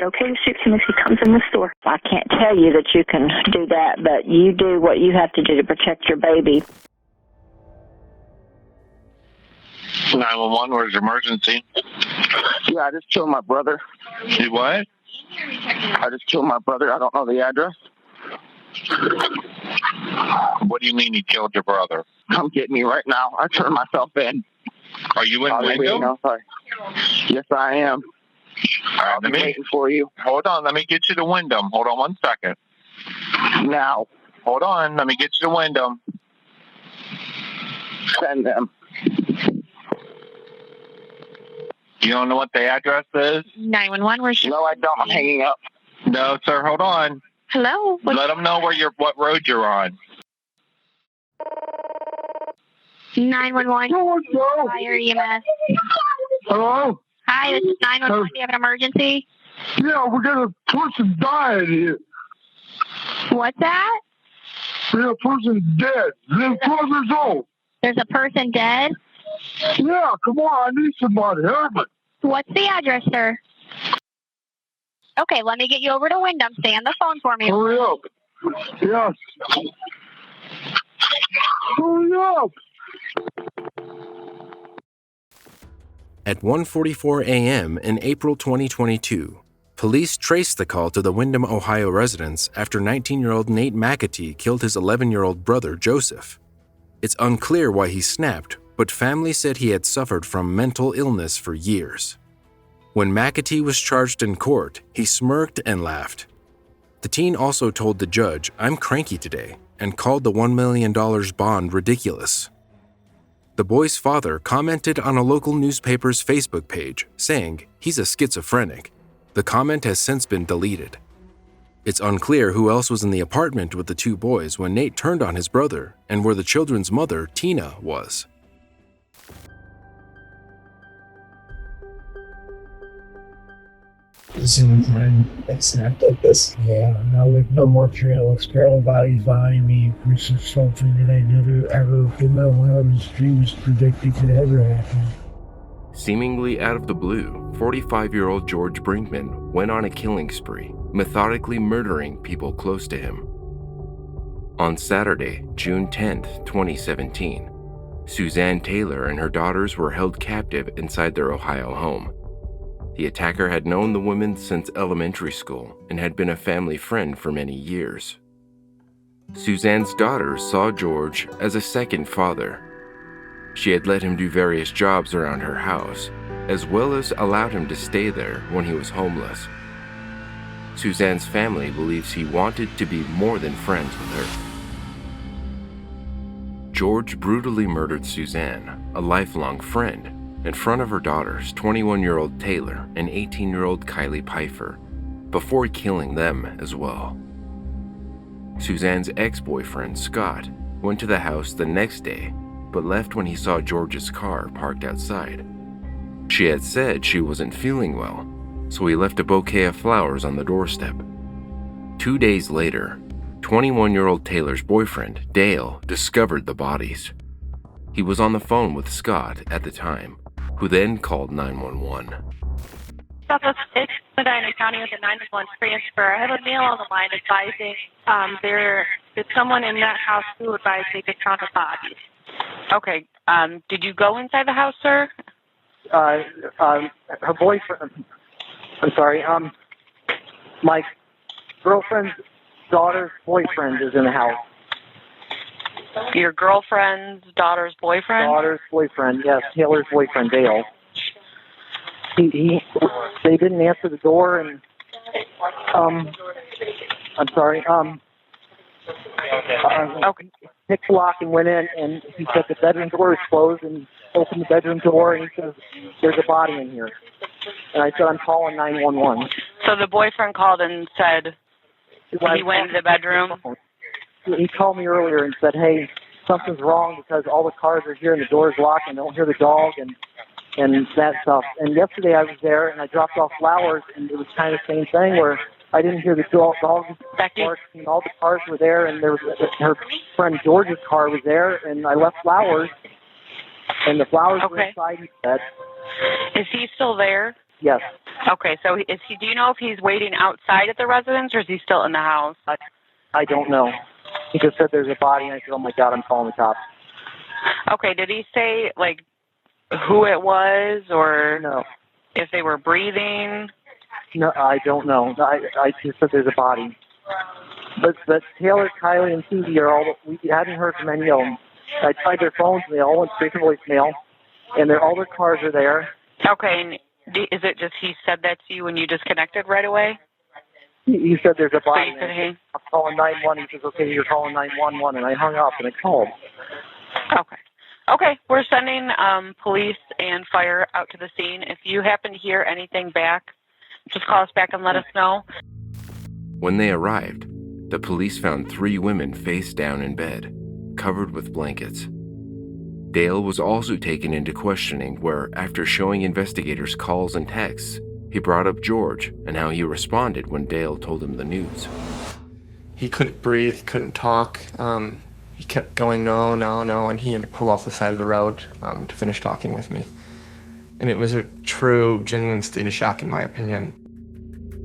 okay to shoot him if he comes in the store? I can't tell you that you can do that, but you do what you have to do to protect your baby. 911, where's your emergency? Yeah, I just killed my brother. You what? I just killed my brother. I don't know the address. What do you mean you killed your brother? Come get me right now. I turned myself in. Are you in Wyndham? No, sorry. Yes, I am. All right, I'm waiting for you. Hold on, let me get you to Wyndham. Hold on 1 second. Now. Hold on, let me get you to Wyndham. Send them. You don't know what the address is? 911, where's your... No, I don't. I'm hanging up. No, sir, hold on. Hello? Let them know what road you're on. 911. Fire EMS. Hello? Hi, this is 911. Do you have an emergency? Yeah, we got a person dying here. What's that? A person dead. They're 12 years old. There's a person dead? Yeah, come on, I need somebody. Help me. What's the address, sir? Okay, let me get you over to Wyndham. Stay on the phone for me. Hurry up. Yes. Hurry up. At 1:44 a.m. in April 2022, police traced the call to the Wyndham, Ohio residence after 19-year-old Nate McAtee killed his 11-year-old brother, Joseph. It's unclear why he snapped, but family said he had suffered from mental illness for years. When McAtee was charged in court, he smirked and laughed. The teen also told the judge, "I'm cranky today," and called the $1 million bond ridiculous. The boy's father commented on a local newspaper's Facebook page, saying he's a schizophrenic. The comment has since been deleted. It's unclear who else was in the apartment with the two boys when Nate turned on his brother and where the children's mother, Tina, was. Zoom when it snapped like this. Yeah, no more trails. Carol Body's volume. This is something that I never ever in my wildest dreams predicted could ever happen. Seemingly out of the blue, 45-year-old George Brinkman went on a killing spree, methodically murdering people close to him. On Saturday, June 10, 2017, Suzanne Taylor and her daughters were held captive inside their Ohio home. The attacker had known the women since elementary school and had been a family friend for many years. Suzanne's daughters saw George as a second father. She had let him do various jobs around her house, as well as allowed him to stay there when he was homeless. Suzanne's family believes he wanted to be more than friends with her. George brutally murdered Suzanne, a lifelong friend, in front of her daughters, 21-year-old Taylor and 18-year-old Kylie Pfeiffer, before killing them as well. Suzanne's ex-boyfriend, Scott, went to the house the next day, but left when he saw George's car parked outside. She had said she wasn't feeling well, so he left a bouquet of flowers on the doorstep. 2 days later, 21-year-old Taylor's boyfriend, Dale, discovered the bodies. He was on the phone with Scott at the time, who then called 911. Southwest Medina County with a 911 transfer. I have a male on the line advising there is someone in that house who advised they could count the bodies. Okay. Did you go inside the house, sir? Her boyfriend. I'm sorry. My girlfriend's daughter's boyfriend is in the house. Your girlfriend's daughter's boyfriend? Daughter's boyfriend, yes. Taylor's boyfriend, Dale. They didn't answer the door, and I'm sorry. Okay. Picked the lock and went in, and he said the bedroom door is closed, and opened the bedroom door, and he says, "There's a body in here." And I said, "I'm calling 911." So the boyfriend called and said he went into the bedroom? He called me earlier and said, "Hey, something's wrong because all the cars are here and the door's locked and I don't hear the dog and that stuff." And yesterday I was there and I dropped off flowers, and it was kind of the same thing where I didn't hear the dog bark, and all the cars were there, and there was her friend George's car was there, and I left flowers, and the flowers were inside his bed. Is he still there? Yes. Okay, so is he? Do you know if he's waiting outside at the residence or is he still in the house? I don't know. He just said there's a body, and I said, oh my God, I'm calling the cops. Okay, did he say, like, who it was or No. if they were breathing? No, I don't know. I just said there's a body. But Taylor, Kylie, and Phoebe are all, we haven't heard from any of them. I tried their phones, and they all went straight to voicemail, and all their cars are there. Okay, and is it just he said that to you and you disconnected right away? He said there's a body. So you said, hey. I'm calling 911. He says, okay, you're calling 911, and I hung up and I called. Okay. Okay, we're sending police and fire out to the scene. If you happen to hear anything back, just call us back and let us know. When they arrived, the police found 3 women face down in bed, covered with blankets. Dale was also taken into questioning where, after showing investigators calls and texts, he brought up George and how he responded when Dale told him the news. He couldn't breathe, he couldn't talk. He kept going, no, no, no, and he had to pull off the side of the road to finish talking with me. And it was a true, genuine state of shock, in my opinion.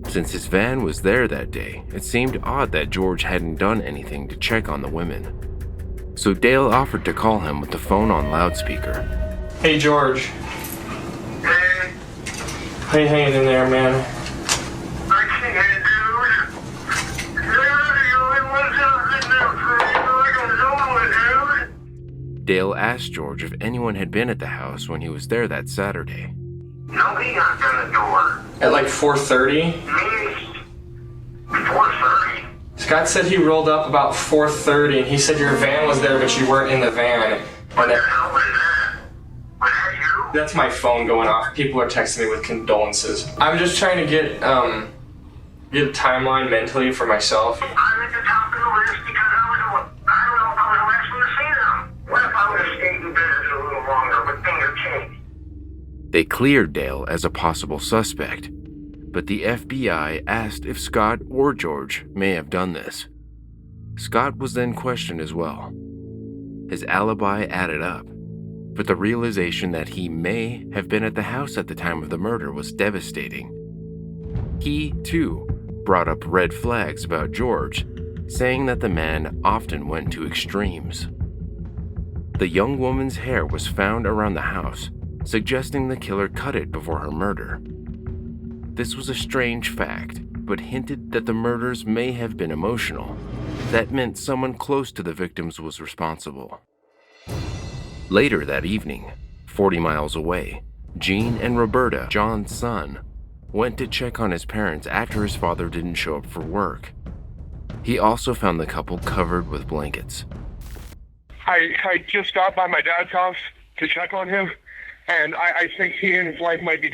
Since his van was there that day, it seemed odd that George hadn't done anything to check on the women. So Dale offered to call him with the phone on loudspeaker. Hey, George. Hey, How you hanging in there, man? I can't, dude. You're the only one that's in there for me like a Zola, dude. Dale asked George if anyone had been at the house when he was there that Saturday. Nobody knocked on the door. At like 4:30? Maybe 4:30. Scott said he rolled up about 4:30, and he said your van was there, but you weren't in the van. What the hell was that? Was that you? That's my phone going off. People are texting me with condolences. I'm just trying to get a timeline mentally for myself. I'm at the top of the list because I don't know if I was the last one to see them. What if I would have stayed in business a little longer, but things have changed? They cleared Dale as a possible suspect, but the FBI asked if Scott or George may have done this. Scott was then questioned as well. His alibi added up, but the realization that he may have been at the house at the time of the murder was devastating. He, too, brought up red flags about George, saying that the man often went to extremes. The young woman's hair was found around the house, suggesting the killer cut it before her murder. This was a strange fact, but hinted that the murders may have been emotional. That meant someone close to the victims was responsible. Later that evening, 40 miles away, Gene and Roberta, John's son, went to check on his parents after his father didn't show up for work. He also found the couple covered with blankets. I just stopped by my dad's house to check on him, and I think he and his wife might be.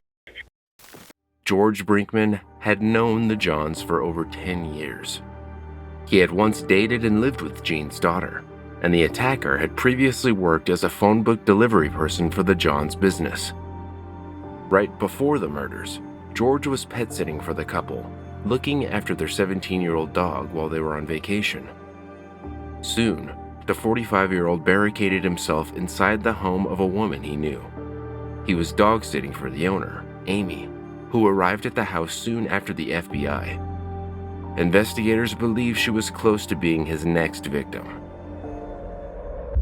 George Brinkman had known the Johns for over 10 years. He had once dated and lived with Gene's daughter, and the attacker had previously worked as a phone book delivery person for the Johns' business. Right before the murders, George was pet sitting for the couple, looking after their 17-year-old dog while they were on vacation. Soon, the 45-year-old barricaded himself inside the home of a woman he knew. He was dog sitting for the owner, Amy, who arrived at the house soon after the FBI. Investigators believe she was close to being his next victim.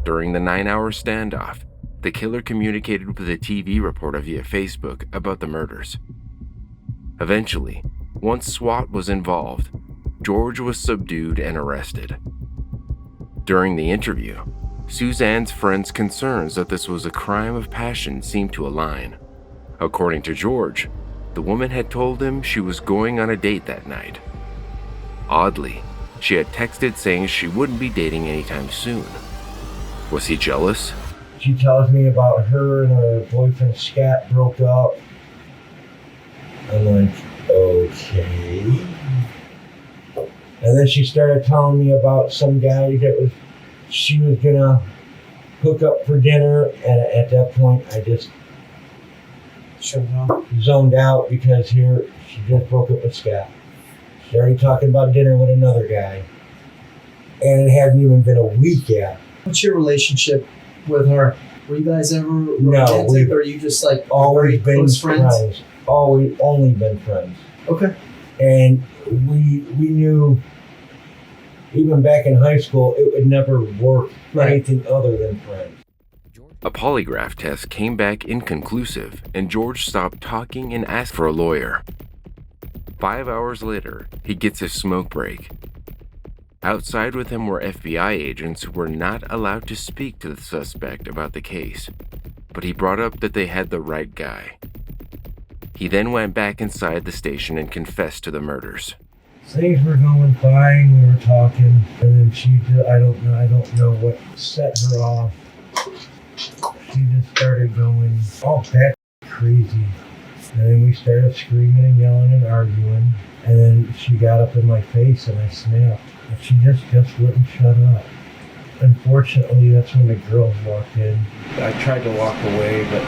During the 9-hour standoff, the killer communicated with a TV reporter via Facebook about the murders. Eventually, once SWAT was involved, George was subdued and arrested. During the interview, Suzanne's friends' concerns that this was a crime of passion seemed to align. According to George, the woman had told him she was going on a date that night. Oddly, she had texted saying she wouldn't be dating anytime soon. Was he jealous? She tells me about her and her boyfriend Scott broke up. I'm like, okay. And then she started telling me about some guy that she was gonna hook up for dinner, and at that point I just zoned out because here she just broke up with Scott. She's already talking about dinner with another guy, and it hasn't even been a week yet. What's your relationship with her? Were you guys ever No, romantic, or are you just like always very been close friends? always only been friends. Okay. And we knew, even back in high school, it would never work anything other than friends. A polygraph test came back inconclusive, and George stopped talking and asked for a lawyer. 5 hours later, he gets a smoke break. Outside with him were FBI agents who were not allowed to speak to the suspect about the case, but he brought up that they had the right guy. He then went back inside the station and confessed to the murders. Things were going fine, we were talking, and then I don't know what set her off. She just started going all that crazy. And then we started screaming and yelling and arguing. And then she got up in my face and I snapped. And she just wouldn't shut up. Unfortunately, that's when the girls walked in. I tried to walk away, but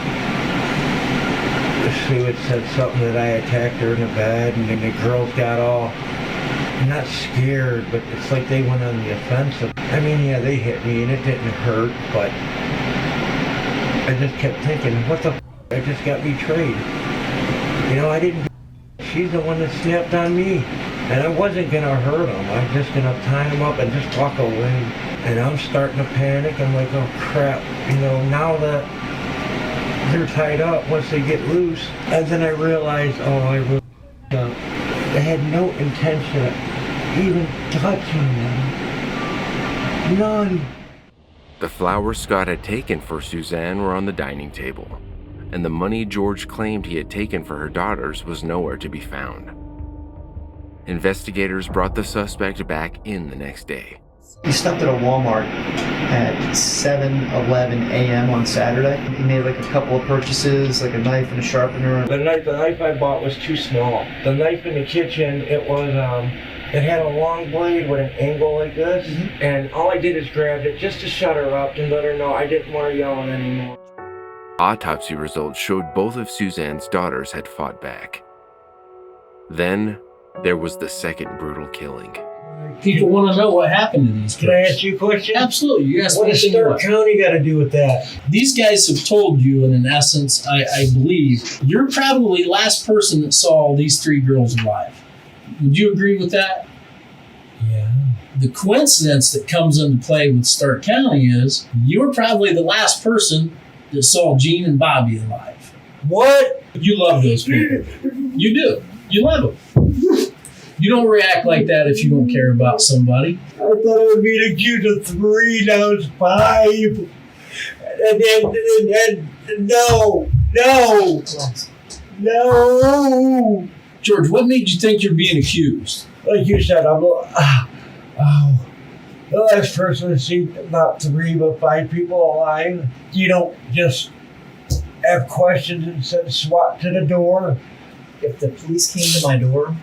Sue had said something that I attacked her in the bed, and then the girls got all, not scared, but it's like they went on the offensive. I mean, yeah, they hit me and it didn't hurt, but I just kept thinking, what the f***? I just got betrayed. You know, I didn't. She's the one that snapped on me. And I wasn't going to hurt them. I was just going to tie them up and just walk away. And I'm starting to panic. I'm like, oh crap. You know, now that they're tied up, once they get loose. And then I realized, oh, I really up. I had no intention of even touching them. None. The flowers Scott had taken for Suzanne were on the dining table, and the money George claimed he had taken for her daughters was nowhere to be found. Investigators brought the suspect back in the next day. He stopped at a Walmart at 7:11 a.m. on Saturday. He made like a couple of purchases, like a knife and a sharpener. The knife I bought was too small. The knife in the kitchen, it was it had a long blade with an angle like this, and all I did is grabbed it just to shut her up and let her know I didn't want her yelling anymore. Autopsy results showed both of Suzanne's daughters had fought back. Then there was the second brutal killing. People want to know what happened to these guys. Can I ask you a question? Absolutely. You ask what does Stark County got to do with that? These guys have told you, and in essence, I believe, you're probably the last person that saw these three girls alive. Would you agree with that? Yeah. The coincidence that comes into play with Stark County is you're probably the last person that saw Gene and Bobby alive. What? You love those people. You do. You love them. You don't react like that if you don't care about somebody. I thought I would be accused of 3, now it's 5. And then no. George, what made you think you're being accused? Like you said, the last person to see not 3 but 5 people alive. You don't just have questions and send SWAT to the door. If the police came to my door,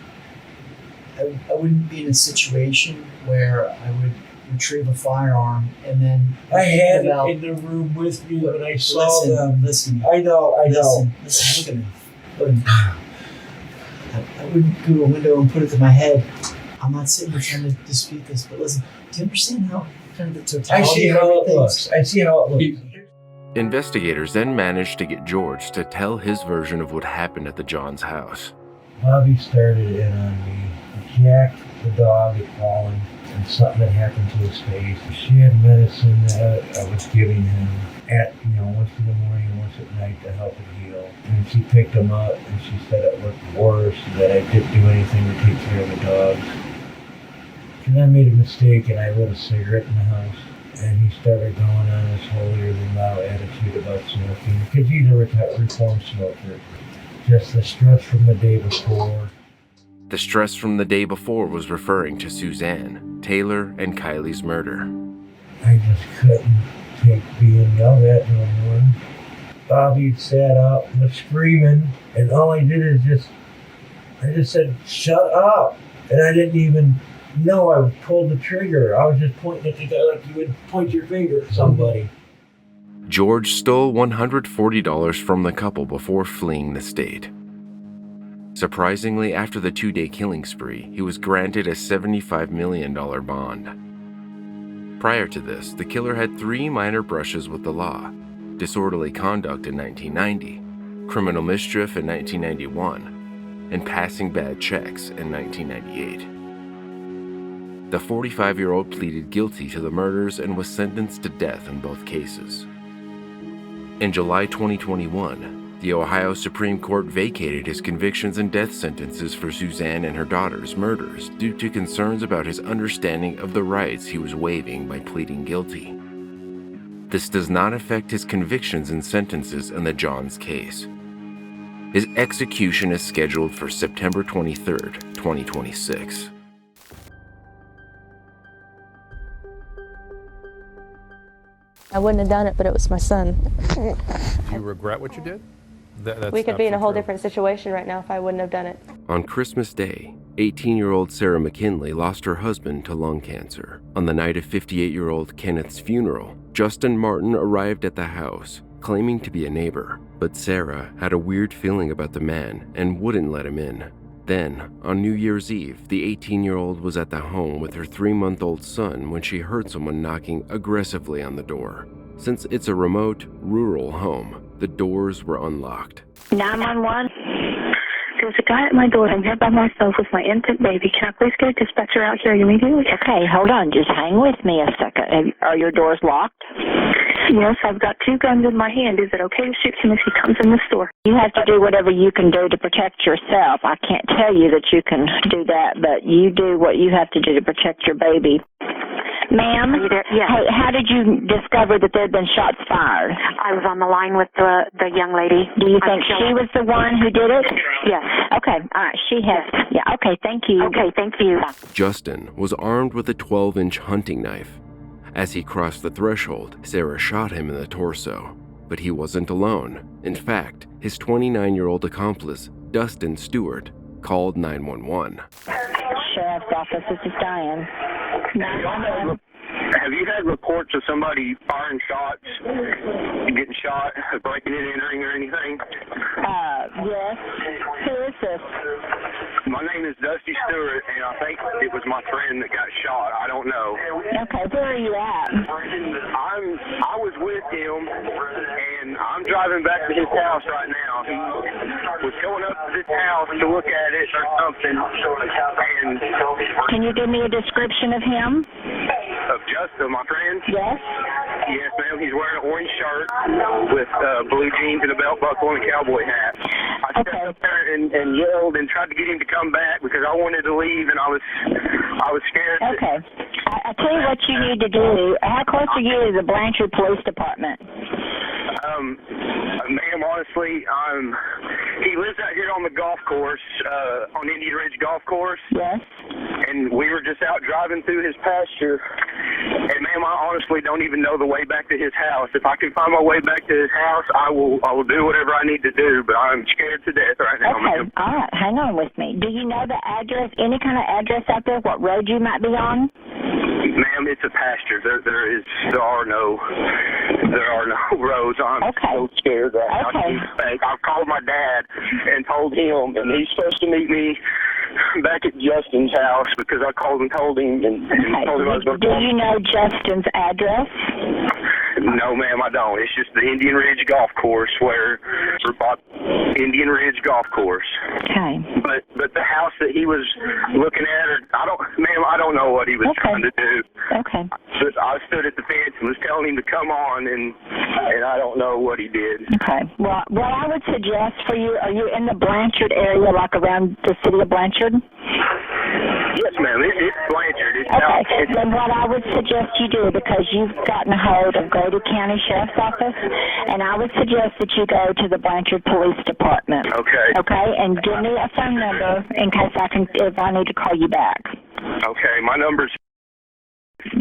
I wouldn't be in a situation where I would retrieve a firearm and then... I had it in the room with me when I saw them. Listen. I know. Listen, look at me. I wouldn't go to a window and put it to my head. I'm not sitting here trying to dispute this, but listen, do you understand how kind of the totality I see how it looks. Investigators then managed to get George to tell his version of what happened at the Johns' house. Bobby started in on me. Jack, the dog, had fallen, and something had happened to his face. She had medicine that I was giving him at, once in the morning and once at night to help it heal. And she picked him up, and she said it looked worse, that I didn't do anything to take care of the dogs. And I made a mistake, and I lit a cigarette in the house. And he started going on this holier-than-thou attitude about smoking, because he's a reformed smoker. Just the stress from the day before. The stress from the day before was referring to Suzanne, Taylor, and Kylie's murder. I just couldn't take being yelled at no more. Bobby sat up and was screaming, and all I did is I just said, shut up. And I didn't even know I pulled the trigger. I was just pointing at the guy like you would point your finger at somebody. George stole $140 from the couple before fleeing the state. Surprisingly, after the 2-day killing spree, he was granted a $75 million bond. Prior to this, the killer had 3 minor brushes with the law: disorderly conduct in 1990, criminal mischief in 1991, and passing bad checks in 1998. The 45-year-old pleaded guilty to the murders and was sentenced to death in both cases. In July 2021, the Ohio Supreme Court vacated his convictions and death sentences for Suzanne and her daughter's murders due to concerns about his understanding of the rights he was waiving by pleading guilty. This does not affect his convictions and sentences in the Johns case. His execution is scheduled for September 23, 2026. I wouldn't have done it, but it was my son. Do you regret what you did? We could be in a whole different situation right now if I wouldn't have done it. On Christmas Day, 18-year-old Sarah McKinley lost her husband to lung cancer. On the night of 58-year-old Kenneth's funeral, Justin Martin arrived at the house, claiming to be a neighbor. But Sarah had a weird feeling about the man and wouldn't let him in. Then, on New Year's Eve, the 18-year-old was at the home with her 3-month-old son when she heard someone knocking aggressively on the door. Since it's a remote, rural home, the doors were unlocked. 911. There's a guy at my door. I'm here by myself with my infant baby. Can I please get a dispatcher out here immediately? Okay, hold on. Just hang with me a second. Are your doors locked? Yes, I've got 2 guns in my hand. Is it okay to shoot him if he comes in the store? You have to do whatever you can do to protect yourself. I can't tell you that you can do that, but you do what you have to do to protect your baby. Ma'am, Are you there? Yes. hey, how did you discover that there had been shots fired? I was on the line with the young lady. Do you think she was the one who did it? Yes. Okay, all right, she has. Yeah, okay, thank you. Okay, thank you. Justin was armed with a 12-inch hunting knife. As he crossed the threshold, Sarah shot him in the torso. But he wasn't alone. In fact, his 29-year-old accomplice, Dustin Stewart, called 911. Sheriff's office, this is Diane. 911. Have you had reports of somebody firing shots, getting shot, breaking and entering or anything? Yes. Who is this? My name is Dusty Stewart, and I think it was my friend that got shot. I don't know. Okay, where are you at? I was with him, and I'm driving back to his house right now. He was going up to this house to look at it or something, and... Can you give me a description of him? Of Justin, my friend? Yes. Yes, ma'am. He's wearing an orange shirt with blue jeans and a belt buckle and a cowboy hat. I stepped up there and yelled and tried to get him to come back because I wanted to leave and I was scared. Okay. I tell you what you need to do. How close are you to the Blanchard Police Department? Ma'am, honestly, he lives out here on the golf course, on Indian Ridge Golf Course. Yes. And we were just out driving through his pasture. And ma'am, I honestly don't even know the way back to his house. If I can find my way back to his house, I will do whatever I need to do, but I'm scared to death right now, ma'am. All right, hang on with me. Do you know the address, any kind of address out there, what road you might be on? Ma'am, it's a pasture. There are no roads. I'm so scared right now. I've called my dad and told him, and he's supposed to meet me back at Justin's house because I called and told him and told him I was going to. Do you know Justin's address? No, ma'am, I don't. It's just the Indian Ridge Golf Course where we're bought Indian Ridge Golf Course. Okay. But the house that he was looking at, I don't know what he was trying to do. Okay. I stood at the fence and was telling him to come on, and I don't know what he did. Okay. Well, what I would suggest for you, are you in the Blanchard area, like around the city of Blanchard? Yes, ma'am. It's Blanchard. It's okay. Then what I would suggest you do, because you've gotten a hold of Grady County Sheriff's Office, and I would suggest that you go to the Blanchard Police Department. Okay. Okay, and give me a phone number in case if I need to call you back. Okay, my number's...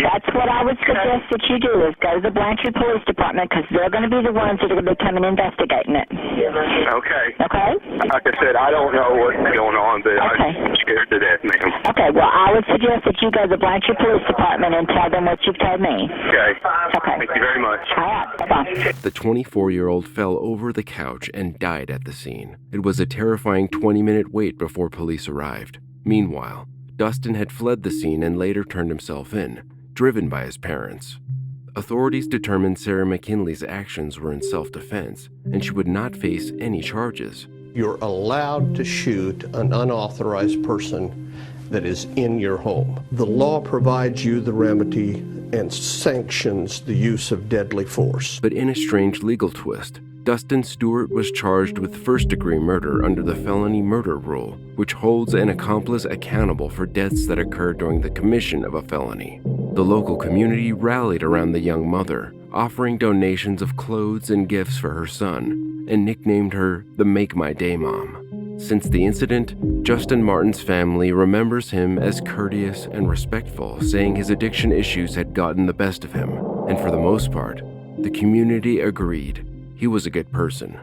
That's what I would suggest that you do, is go to the Blanchard Police Department, because they're going to be the ones that are going to be coming investigating it. Okay. Okay? Like I said, I don't know what's going on, but I'm scared to death, ma'am. Okay, well, I would suggest that you go to the Blanchard Police Department and tell them what you've told me. Okay. Okay. Thank you very much. All right, bye-bye. The 24-year-old fell over the couch and died at the scene. It was a terrifying 20-minute wait before police arrived. Meanwhile, Dustin had fled the scene and later turned himself in, driven by his parents. authorities determined Sarah McKinley's actions were in self-defense, and she would not face any charges. You're allowed to shoot an unauthorized person that is in your home. The law provides you the remedy and sanctions the use of deadly force. But in a strange legal twist, Dustin Stewart was charged with first-degree murder under the felony murder rule, which holds an accomplice accountable for deaths that occurred during the commission of a felony. The local community rallied around the young mother, offering donations of clothes and gifts for her son, and nicknamed her the Make My Day Mom. Since the incident, Justin Martin's family remembers him as courteous and respectful, saying his addiction issues had gotten the best of him, and for the most part, the community agreed he was a good person.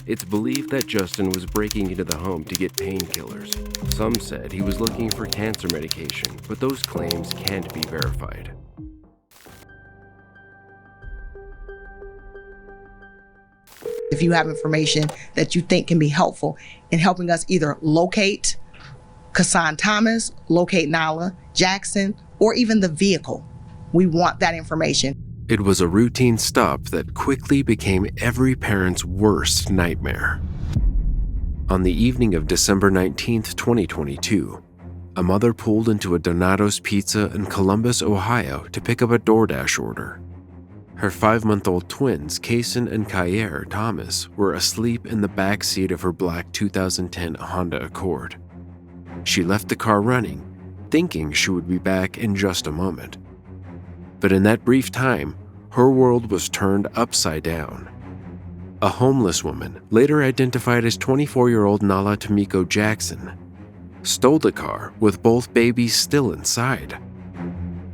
It's believed that Justin was breaking into the home to get painkillers. Some said he was looking for cancer medication, but those claims can't be verified. If you have information that you think can be helpful in helping us either locate Kassan Thomas, locate Nala Jackson, or even the vehicle, we want that information. It was a routine stop that quickly became every parent's worst nightmare. On the evening of December 19th, 2022, a mother pulled into a Donato's Pizza in Columbus, Ohio to pick up a DoorDash order. Her 5-month-old twins, Kason and Kyer Thomas, were asleep in the back seat of her black 2010 Honda Accord. She left the car running, thinking she would be back in just a moment. But in that brief time, her world was turned upside down. A homeless woman, later identified as 24-year-old Nala Tomiko Jackson, stole the car with both babies still inside.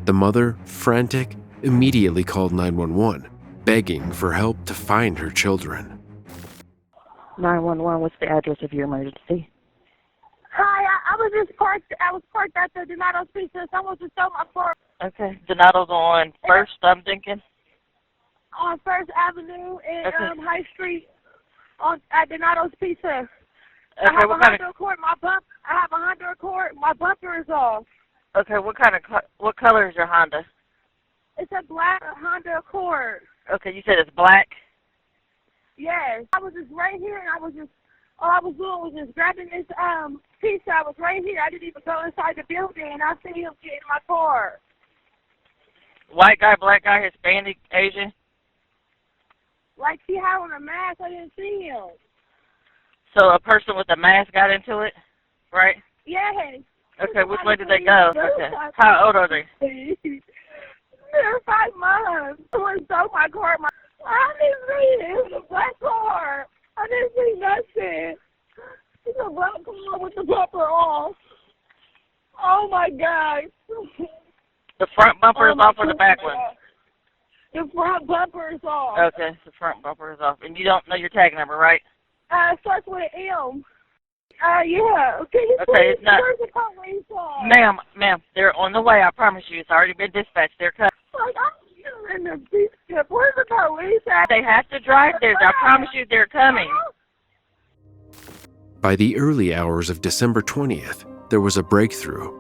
The mother, frantic, immediately called 911, begging for help to find her children. 911, what's the address of your emergency? Hi, I was parked at the Donato's Pizza. Someone just stole my car. Okay, Donato's on First, I'm thinking? On First Avenue and High Street at Donato's Pizza. Okay, I have a Honda Accord. I have a Honda Accord. My bumper is off. Okay, what color is your Honda? It's a black Honda Accord. Okay, you said it's black? Yes. I was just right here, and all I was doing was just grabbing this pizza. I was right here. I didn't even go inside the building, and I see him get in my car. White guy, black guy, Hispanic, Asian? Like, he had on a mask. I didn't see him. So a person with a mask got into it, right? Yes. Okay, which way did they go? Okay. How old are they? They're 5 months. Someone stole my car. I didn't see it. It was a black car. I didn't see nothing. It's a black car with the bumper off. Oh, my God. The front bumper is off or the back one? The front bumper is off. Okay, the front bumper is off. And you don't know your tag number, right? It starts with an M. Yeah. Okay, it's not. Where's the police on? Ma'am, they're on the way. I promise you. It's already been dispatched. They're coming. Like, I'm in the beach. Where's the police at? They have to drive there. I promise you, they're coming. By the early hours of December 20th, there was a breakthrough.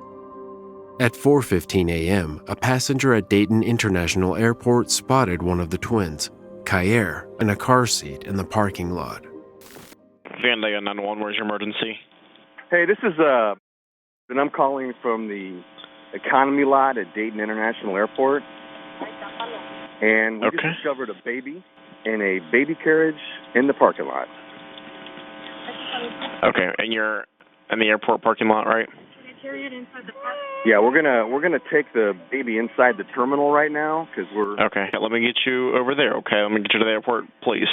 At 4:15 a.m., a passenger at Dayton International Airport spotted one of the twins, Kyer, in a car seat in the parking lot. Vandale 911, where's your emergency? Hey, this is and I'm calling from the economy lot at Dayton International Airport. And we just discovered a baby in a baby carriage in the parking lot. Okay, and you're in the airport parking lot, right? Yeah, we're gonna take the baby inside the terminal right now because we're. Okay, let me get you over there. Okay, let me get you to the airport, please.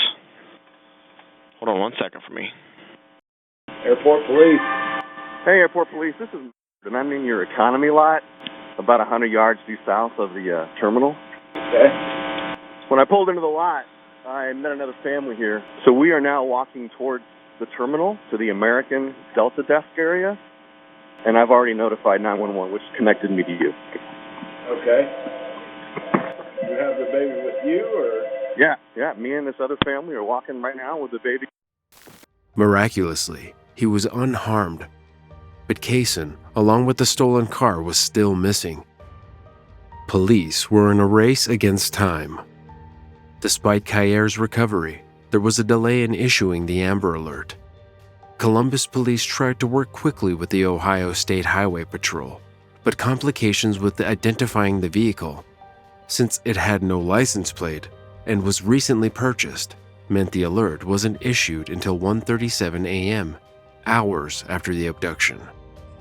Hold on 1 second for me. Airport police. Hey, airport police. This is, and I'm in your economy lot, about 100 yards due south of the terminal. Okay. When I pulled into the lot, I met another family here. So we are now walking towards the terminal to the American Delta desk area, and I've already notified 911, which connected me to you. Okay. You have the baby with you, or? Yeah, me and this other family are walking right now with the baby. Miraculously, he was unharmed, but Kason, along with the stolen car, was still missing. Police were in a race against time. Despite Kair's recovery, there was a delay in issuing the Amber Alert. Columbus police tried to work quickly with the Ohio State Highway Patrol, but complications with identifying the vehicle, since it had no license plate and was recently purchased, meant the alert wasn't issued until 1:37 a.m., hours after the abduction.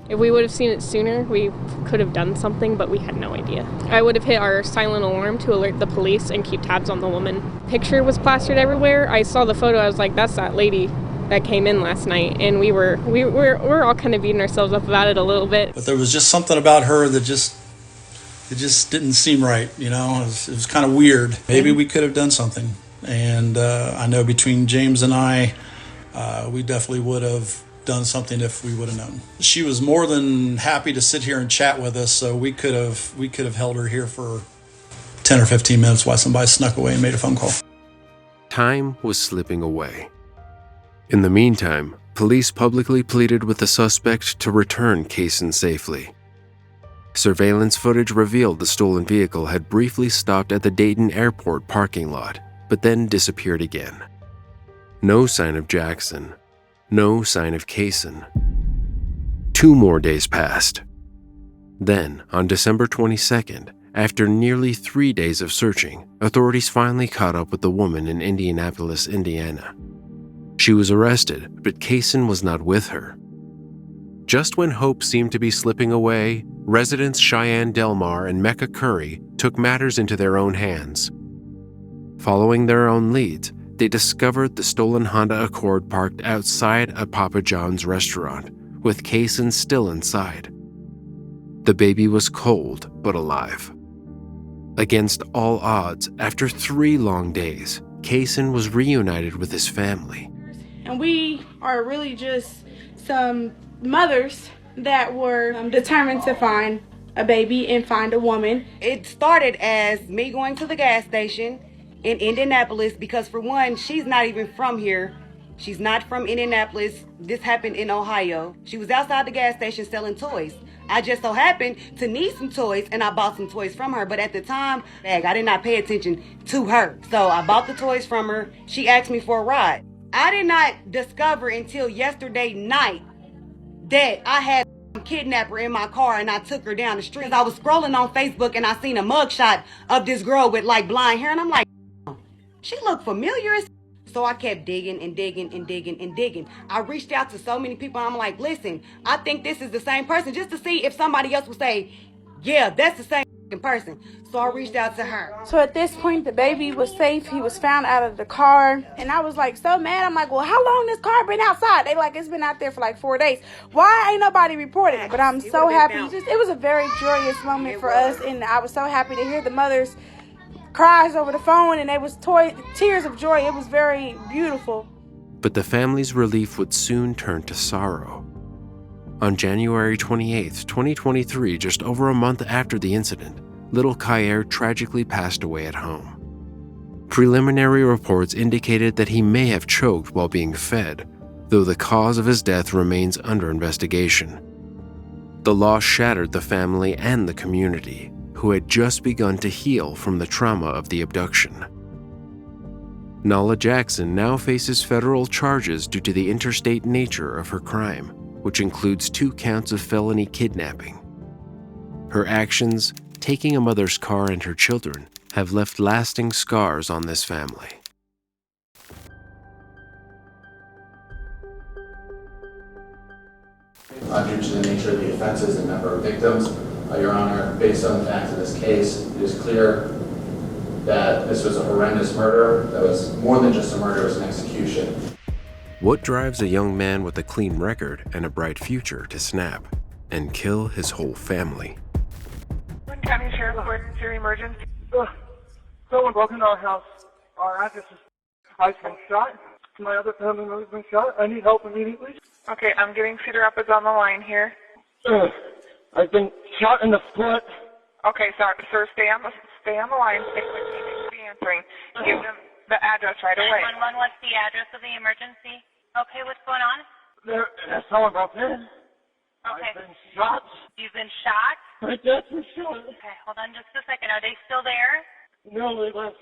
If we would have seen it sooner, we could have done something, but we had no idea. I would have hit our silent alarm to alert the police and keep tabs on the woman. Picture was plastered everywhere. I saw the photo, I was like, that's that lady that came in last night, and we were all kind of beating ourselves up about it a little bit. But there was just something about her that just didn't seem right, you know. It was kind of weird. Maybe we could have done something, and I know between James and I, we definitely would have done something if we would have known. She was more than happy to sit here and chat with us, so we could have held her here for 10 or 15 minutes while somebody snuck away and made a phone call. Time was slipping away. In the meantime, police publicly pleaded with the suspect to return Kaysen safely. Surveillance footage revealed the stolen vehicle had briefly stopped at the Dayton Airport parking lot, but then disappeared again. No sign of Jackson. No sign of Kaysen. 2 more days passed. Then, on December 22nd, after nearly 3 days of searching, authorities finally caught up with the woman in Indianapolis, Indiana. She was arrested, but Kaysen was not with her. Just when hope seemed to be slipping away, residents Cheyenne Delmar and Mecca Curry took matters into their own hands. Following their own leads, they discovered the stolen Honda Accord parked outside a Papa John's restaurant, with Kaysen still inside. The baby was cold but alive. Against all odds, after 3 long days, Kaysen was reunited with his family. And we are really just some mothers that were determined to find a baby and find a woman. It started as me going to the gas station in Indianapolis because, for one, she's not even from here. She's not from Indianapolis. This happened in Ohio. She was outside the gas station selling toys. I just so happened to need some toys, and I bought some toys from her. But at the time, I did not pay attention to her. So I bought the toys from her. She asked me for a ride. I did not discover until yesterday night that I had a kidnapper in my car, and I took her down the street. I was scrolling on Facebook, and I seen a mugshot of this girl with like blonde hair, and I'm like, she looked familiar as. So I kept digging and digging and digging and digging. I reached out to so many people. I'm like, listen, I think this is the same person, just to see if somebody else would say, yeah, that's the same person. So I reached out to her. So at this point, the baby was safe. He was found out of the car. And I was like so mad. I'm like, well, how long this car been outside? They like, it's been out there for like 4 days. Why ain't nobody reported it? But I'm so happy. It was a very joyous moment for us. And I was so happy to hear the mothers cries over the phone, and it was tears of joy. It was very beautiful. But the family's relief would soon turn to sorrow. On January 28, 2023, just over a month after the incident, little Kair tragically passed away at home. Preliminary reports indicated that he may have choked while being fed, though the cause of his death remains under investigation. The loss shattered the family and the community, who had just begun to heal from the trauma of the abduction. Nala Jackson now faces federal charges due to the interstate nature of her crime, which includes 2 counts of felony kidnapping. Her actions, taking a mother's car and her children, have left lasting scars on this family. Due to the nature of the offenses and number of victims, Your Honor, based on the facts of this case, it is clear that this was a horrendous murder. That was more than just a murder, it was an execution. What drives a young man with a clean record and a bright future to snap and kill his whole family? County Sheriff's Emergency Emergency. Someone broke into our house. Our address is. I've been shot. My other family member's been shot. I need help immediately. Okay, I'm getting Cedar Rapids on the line here. I've been shot in the foot. Okay, sir, stay on the line. Stay with me. Be answering. Give them the address right away. 911, what's the address of the emergency? Okay, what's going on? Someone broke in. Okay. I've been shot. You've been shot? My dad was shot. Okay, hold on just a second. Are they still there? No, they left.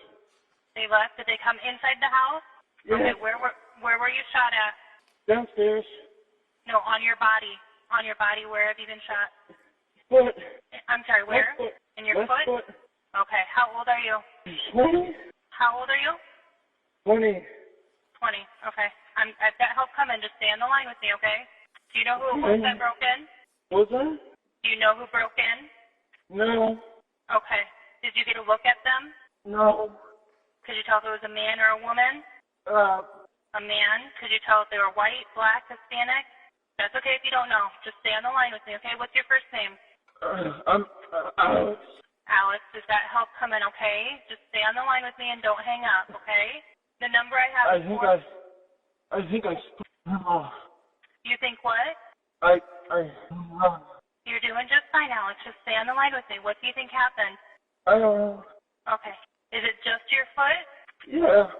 They left. Did they come inside the house? Yeah. Okay, where were you shot at? Downstairs. No, on your body. On your body, where have you been shot? Foot. I'm sorry, where? Foot. In your Left foot? Okay, how old are you? 20? How old are you? 20. 20. Okay. I've got help coming. Just stay on the line with me, okay? Do you know who it was that broke in? What was that? Do you know who broke in? No. Okay. Did you get a look at them? No. Could you tell if it was a man or a woman? A man. Could you tell if they were white, black, Hispanic? That's okay if you don't know. Just stay on the line with me, okay? What's your first name? I'm Alex. Alex, we've got help coming, okay? Just stay on the line with me and don't hang up, okay? The number I have is I think I You think what? You're doing just fine, Alex. Just stay on the line with me. What do you think happened? I don't know. Okay. Is it just your foot? Yeah.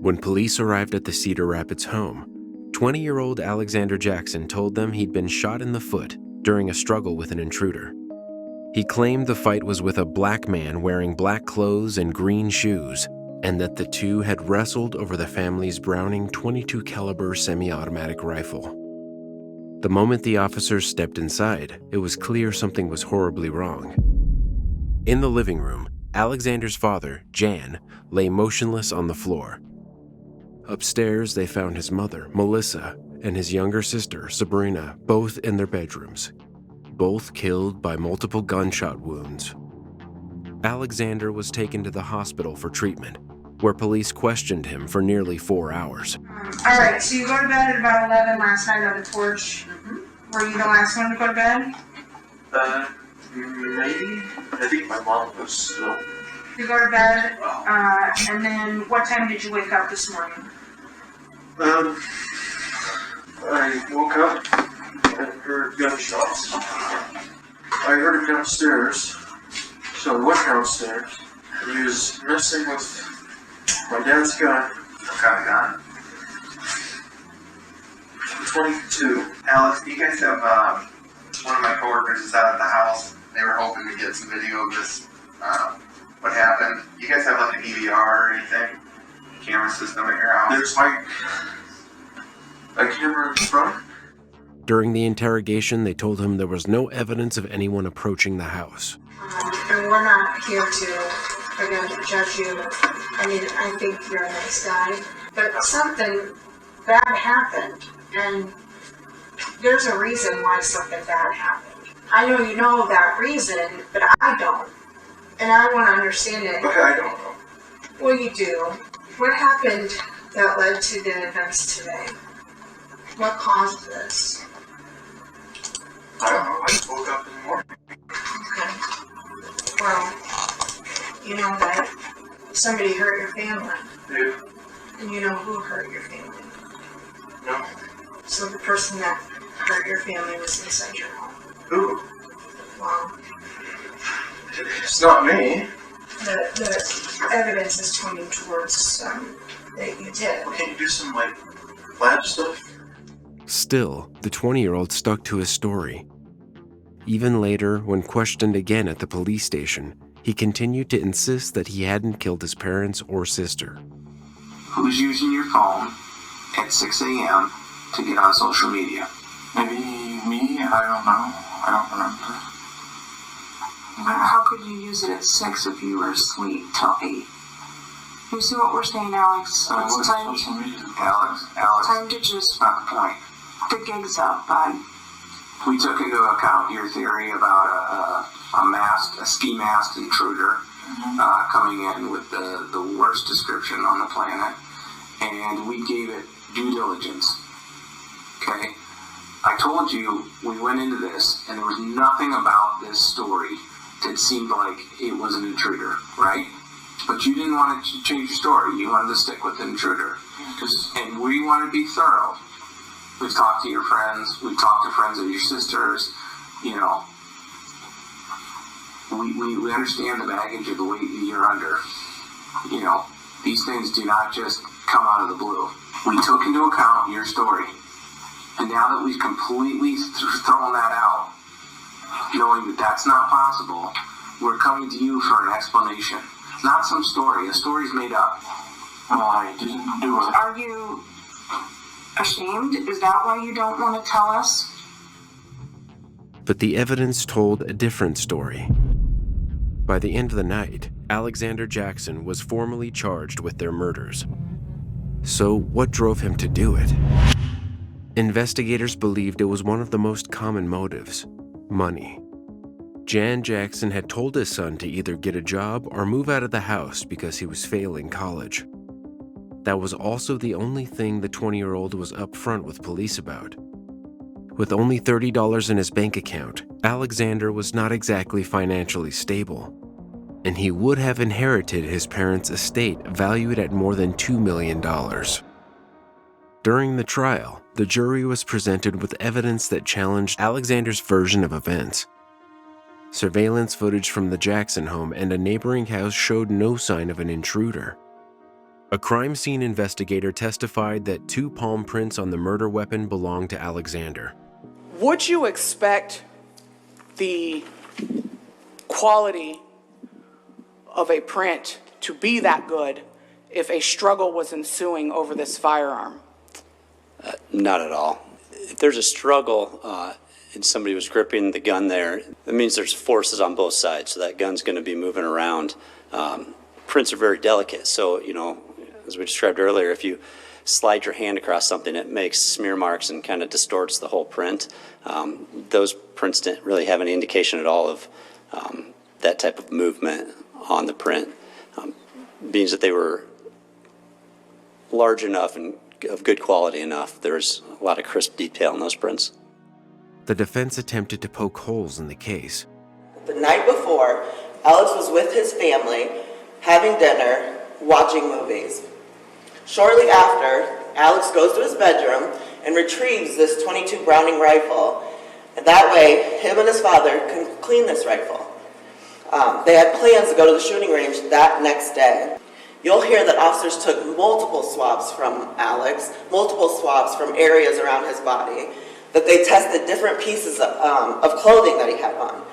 When police arrived at the Cedar Rapids home, 20-year-old Alexander Jackson told them he'd been shot in the foot during a struggle with an intruder. He claimed the fight was with a black man wearing black clothes and green shoes, and that the two had wrestled over the family's Browning .22 caliber semi-automatic rifle. The moment the officers stepped inside, it was clear something was horribly wrong. In the living room, Alexander's father, Jan, lay motionless on the floor. Upstairs, they found his mother, Melissa, and his younger sister, Sabrina, both in their bedrooms, both killed by multiple gunshot wounds. Alexander was taken to the hospital for treatment, where police questioned him for nearly 4 hours. All right, so you go to bed at about 11 last night on the porch. Were you the last one to go to bed? Maybe. I think my mom was still. You go to bed, and then what time did you wake up this morning? I woke up and heard gunshots. I heard him downstairs, so I went downstairs. He was messing with my dad's gun. What kind of gun? 22. Alex, do you guys have, one of my coworkers is out at the house. They were hoping to get some video of this, what happened. You guys have like an EVR or anything? Camera system at your house? There's like a camera in front. During the interrogation, they told him there was no evidence of anyone approaching the house. And we're not here to, again, to judge you. I mean, I think you're a nice guy. But something bad happened, and there's a reason why something bad happened. I know you know that reason, but I don't. And I want to understand it. Okay, I don't know. Well, you do. What happened that led to the events today? What caused this? I don't know. I just woke up in the morning. Okay. Well, you know that somebody hurt your family. Yeah. And you know who hurt your family. No. So the person that hurt your family was inside your home. Who? Well, it's not me. the evidence is pointing towards that you did. Can't you do some like lab stuff? Still, the 20-year-old stuck to his story. Even later, when questioned again at the police station, he continued to insist that he hadn't killed his parents or sister. Who's using your phone at 6 a.m. to get on social media? Maybe me? I don't know. I don't remember. How could you use it at 6 if you were asleep till 8? You see what we're saying, Alex? It's time. Alex. Time to just. Not the point. The gig's up, bud. We took into account your theory about a ski masked intruder coming in with the worst description on the planet, and we gave it due diligence. Okay? I told you we went into this, and there was nothing about this story that seemed like it was an intruder, right? But you didn't want to change your story. You wanted to stick with the intruder. And we want to be thorough. We've talked to your friends. We've talked to friends of your sisters. You know, we understand the baggage of the weight that you're under. You know, these things do not just come out of the blue. We took into account your story. And now that we've completely thrown that out, knowing that that's not possible, we're coming to you for an explanation. Not some story. A story's made up. I didn't do it. Are you ashamed? Is that why you don't want to tell us? But the evidence told a different story. By the end of the night, Alexander Jackson was formally charged with their murders. So what drove him to do it? Investigators believed it was one of the most common motives: money. Jan Jackson had told his son to either get a job or move out of the house because he was failing college. That was also the only thing the 20-year-old was upfront with police about. With only $30 in his bank account, Alexander was not exactly financially stable, and he would have inherited his parents' estate valued at more than $2 million. During the trial, the jury was presented with evidence that challenged Alexander's version of events. Surveillance footage from the Jackson home and a neighboring house showed no sign of an intruder. A crime scene investigator testified that 2 palm prints on the murder weapon belonged to Alexander. Would you expect the quality of a print to be that good if a struggle was ensuing over this firearm? Not at all. If there's a struggle and somebody was gripping the gun there, that means there's forces on both sides, so that gun's going to be moving around. Prints are very delicate, so, as we described earlier, if you slide your hand across something, it makes smear marks and kind of distorts the whole print. Those prints didn't really have any indication at all of that type of movement on the print. Means that they were large enough and of good quality enough. There's a lot of crisp detail in those prints. The defense attempted to poke holes in the case. The night before, Alex was with his family, having dinner, watching movies. Shortly after, Alex goes to his bedroom and retrieves this .22 Browning rifle. And that way, him and his father can clean this rifle. They had plans to go to the shooting range that next day. You'll hear that officers took multiple swabs from Alex, multiple swabs from areas around his body, that they tested different pieces of clothing that he had on.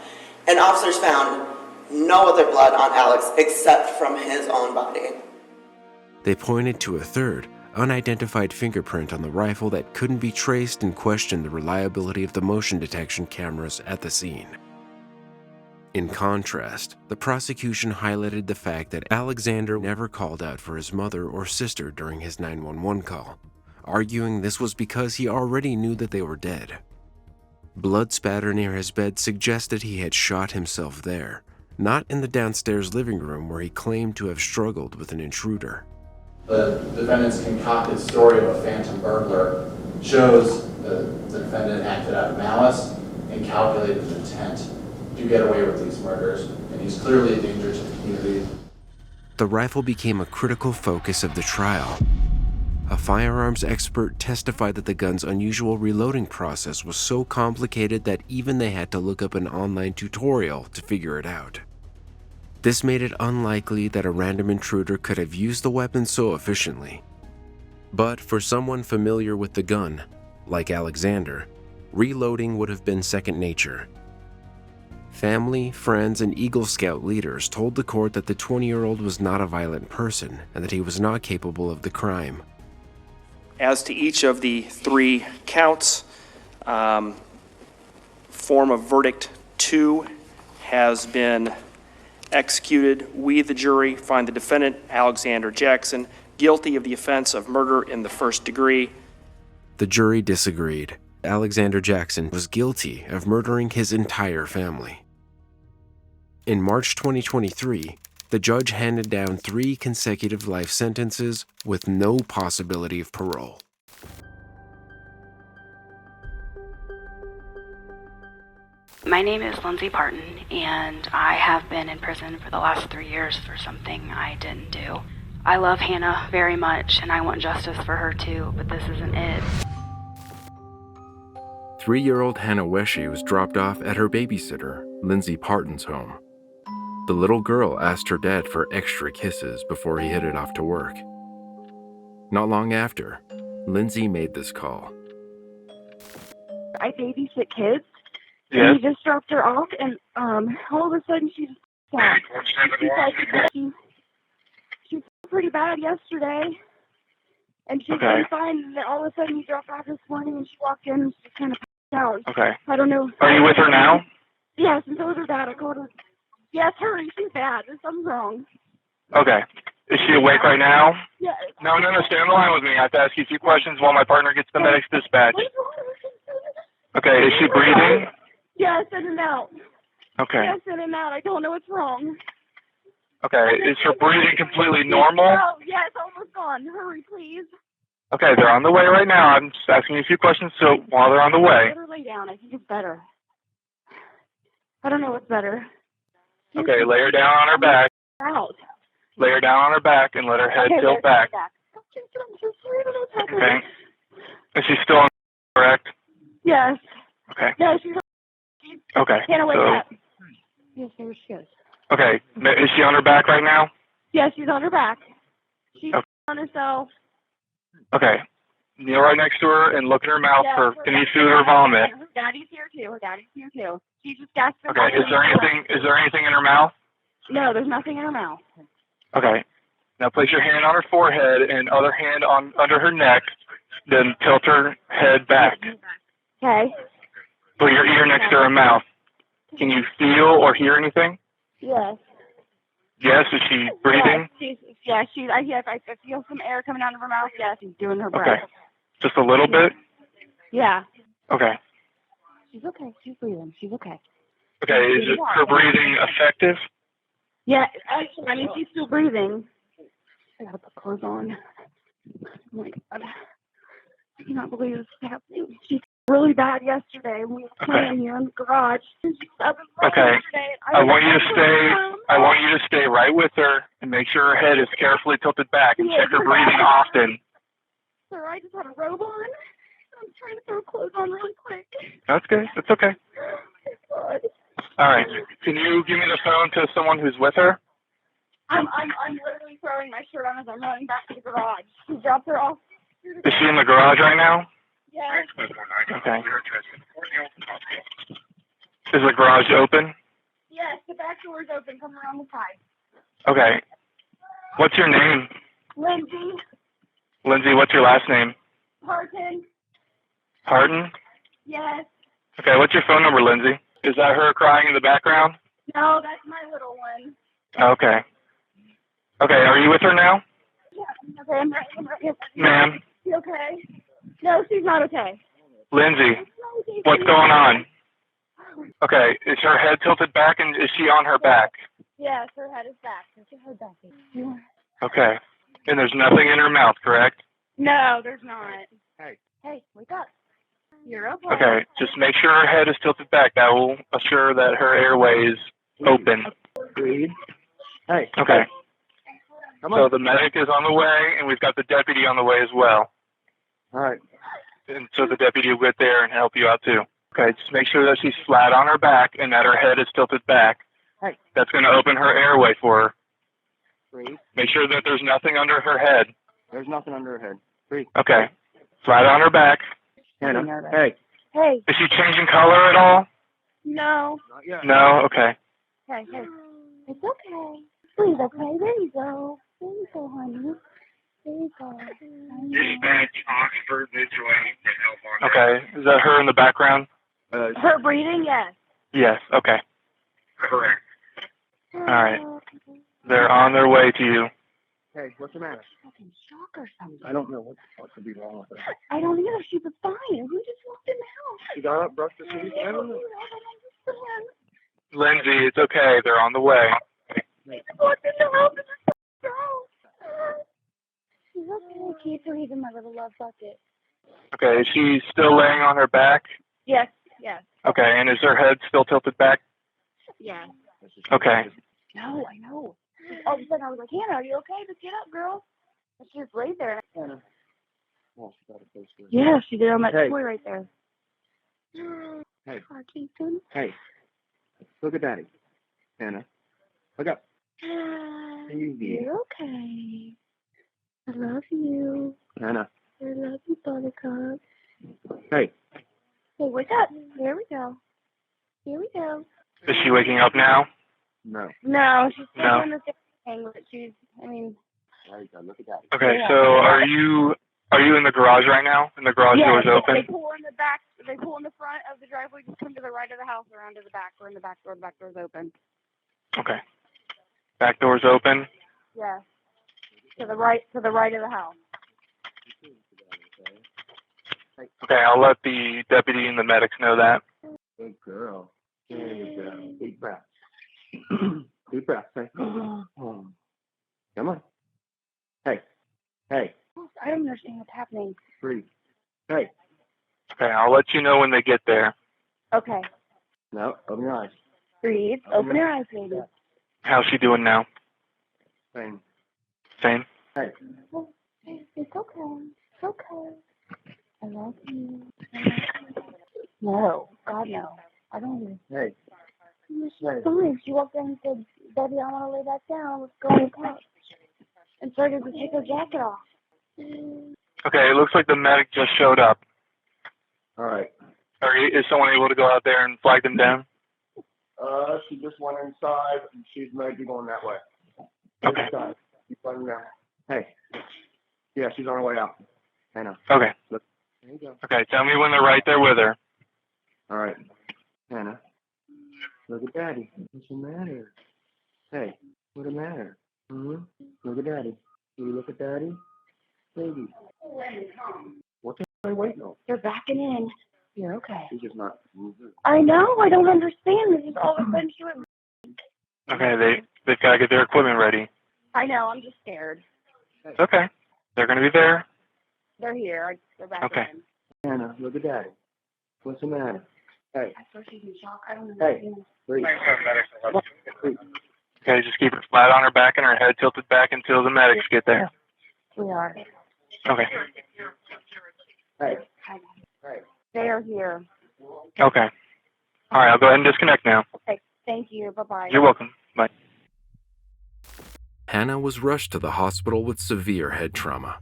And officers found no other blood on Alex except from his own body. They pointed to a third, unidentified fingerprint on the rifle that couldn't be traced and questioned the reliability of the motion detection cameras at the scene. In contrast, the prosecution highlighted the fact that Alexander never called out for his mother or sister during his 911 call, arguing this was because he already knew that they were dead. Blood spatter near his bed suggested he had shot himself there, not in the downstairs living room where he claimed to have struggled with an intruder. The defendant's concocted story of a phantom burglar shows the defendant acted out of malice and calculated intent to get away with these murders, and he's clearly a danger to the community. The rifle became a critical focus of the trial. A firearms expert testified that the gun's unusual reloading process was so complicated that even they had to look up an online tutorial to figure it out. This made it unlikely that a random intruder could have used the weapon so efficiently. But for someone familiar with the gun, like Alexander, reloading would have been second nature. Family, friends, and Eagle Scout leaders told the court that the 20-year-old was not a violent person and that he was not capable of the crime. As to each of the 3 counts, form of verdict 2 has been executed. We, the jury, find the defendant, Alexander Jackson, guilty of the offense of murder in the first degree. The jury disagreed. Alexander Jackson was guilty of murdering his entire family. In March 2023, the judge handed down 3 consecutive life sentences with no possibility of parole. My name is Lindsay Parton, and I have been in prison for the last 3 years for something I didn't do. I love Hannah very much, and I want justice for her too, but this isn't it. 3-year-old Hannah Weshy was dropped off at her babysitter, Lindsay Parton's home. The little girl asked her dad for extra kisses before he headed off to work. Not long after, Lindsay made this call. I babysit kids, Yes. And he just dropped her off, and all of a sudden she's sad. She was pretty bad yesterday, and she's been fine. And then all of a sudden he dropped off this morning, and she walked in and she's kind of passed out. Okay. I don't know. Are you with her now? Yes, and so was her dad. I called her. Yes, hurry, she's bad. There's something wrong. Okay. Is she awake right now? Yeah. No, stay on the line with me. I have to ask you a few questions while my partner gets the medics dispatched. Okay, is she breathing? Yes, in and out. Okay. Yes, in and out. I don't know what's wrong. Okay, is her breathing completely normal? Oh, yes, almost gone. Hurry, please. Okay, they're on the way right now. I'm just asking you a few questions so while they're on the way. Let her lay down. I think it's better. I don't know what's better. Okay, lay her down on her back. Out. Lay her down on her back and let her head tilt back. Okay. Is she still on, correct? Yes. Okay. No, she's Okay. Hannah, wake So, up. Yes, there she is. okay, is she on her back right now? Yes, she's on her back. She's Okay. on herself. Okay. Kneel right next to her and look in her mouth for any food or vomit. Her daddy's here too. Her daddy's here too. She just gasped. Okay. Is there anything in her mouth? No, there's nothing in her mouth. Okay. Now place your hand on her forehead and other hand on under her neck. Then tilt her head back. Okay. Put your ear next to her mouth. Can you feel or hear anything? Yes. Yes. Is she breathing? Yes, I feel some air coming out of her mouth. Yes, she's doing her breath. Okay. Just a little bit? Yeah. Okay. She's okay. She's breathing. She's okay. Okay. Is her breathing effective? Yeah, actually, I mean, she's still breathing. I gotta put clothes on. Oh my God. I cannot believe this is happening. She's really bad yesterday. We were playing here in the garage. Okay. I want you to stay right with her and make sure her head is carefully tilted back and check her breathing often. Sir, I just had a robe on. I'm trying to throw clothes on really quick. That's good. That's okay. Oh my God. All right. Can you give me the phone to someone who's with her? I'm literally throwing my shirt on as I'm running back to the garage. She dropped her off. Is she in the garage right now? Yes. Okay. Is the garage open? Yes, the back door's open. Come around the side. Okay. What's your name? Lindsay. Lindsay, what's your last name? Parton. Harton? Yes. Okay, what's your phone number, Lindsay? Is that her crying in the background? No, that's my little one. Okay. Okay, are you with her now? Yeah. Okay, I'm right. Yes. Ma'am? She okay? No, she's not okay. Lindsay, what's going on? Okay, is her head tilted back and is she on her back? Yes, her head is back. Get her back. Yeah. Okay. And there's nothing in her mouth, correct? No, there's not. Hey. Hey, wake up. You're okay. Okay, just make sure her head is tilted back. That will assure that her airway is open. Breathe. Hey. Okay. Come So on. the medic is on the way, and we've got the deputy on the way as well. All right. And so the deputy will get there and help you out too. Okay, just make sure that she's flat on her back and that her head is tilted back. Hey. That's going to open her airway for her. Breathe. Make sure that there's nothing under her head. There's nothing under her head. Breathe. Okay. Flat on her back. Hannah. Hey. Hey. Is she changing color at all? No. Not yet. No? Okay. Hey. It's okay. Please, okay. There you go. There you go, honey. There you go. Dispatch Oxford Mutual to help on Okay. Is that her in the background? Her breathing, yes. Yes. Okay. Correct. All right. They're on their way to you. Hey, what's the matter? Fucking shock or something. I don't know what could be wrong with her. I don't either. She was fine. We just walked in the house. She got up, brushed her teeth. I don't know. Lindsay, it's okay. They're on the way. Walked in the house and just go. She's okay. Keep breathing, my little love bucket. Okay. Is she still laying on her back? Yes. Yes. Okay. And is her head still tilted back? Yes. Okay. No, I know. All of a sudden, I was like, Hannah, are you okay? Just get up, girl. And she just laid there. Hannah. Oh, she got a face for it. Yeah, she did on that Hey. toy right there. Hey. Parkinson. Hey. Look at Daddy. Hannah. Look up. Easy. You're okay. I love you. Hannah. I love you, Buttercup. Hey. Hey, wake up. There we go. Here we go. Is she waking up now? No. No, she's still No. doing the same thing, but she's, I mean. There you go. Look at that. Okay, Yeah. so are you in the garage right now? And the garage door's open? They pull in the back. They pull in the front of the driveway. Just come to the right of the house, around to the back. We're in the back door. The back door's open. Okay. Back door's open. Yeah. To the right of the house. Okay, I'll let the deputy and the medics know that. Good girl. There you go. Deep breath. Deep breath. Say, oh. Come on. Hey. Hey. I don't understand what's happening. Breathe. Hey. Okay, I'll let you know when they get there. Okay. No, open your eyes. Breathe. Open your eyes, baby. How's she doing now? Same. Same? Hey. It's okay. It's okay. I love you. No. God, no. I don't know. Hey. She's fine. She walked in and said, Daddy, I want to lay back down. Let's go on the couch. And started to take her jacket off. Okay, it looks like the medic just showed up. All right. Is someone able to go out there and flag them down? She just went inside and she's maybe going that way. Okay. Keep letting down. Hey. Yeah, she's on her way out. I know. Okay. Look. There you go. Okay, tell me when they're right there with her. All right. Hannah. Look at Daddy. What's the matter? Hey, what's the matter? Look at Daddy. Do you look at Daddy? Baby. What the hell are they waiting on? They're backing in. You're okay. She's just not moving. I know. I don't understand. This is all of a sudden she went. Okay, they've got to get their equipment ready. I know. I'm just scared. It's okay. They're going to be there. They're here. They're backing Okay. in. Hannah, look at Daddy. What's the matter? Hey. At first she's in shock. I don't Hey. understand. Breathe. Breathe. Okay, just keep her flat on her back and her head tilted back until the medics get there. We are. Okay. Hey. Hey. They are here. Okay. All right, I'll go ahead and disconnect now. Okay. Thank you. Bye-bye. You're welcome. Bye. Hannah was rushed to the hospital with severe head trauma.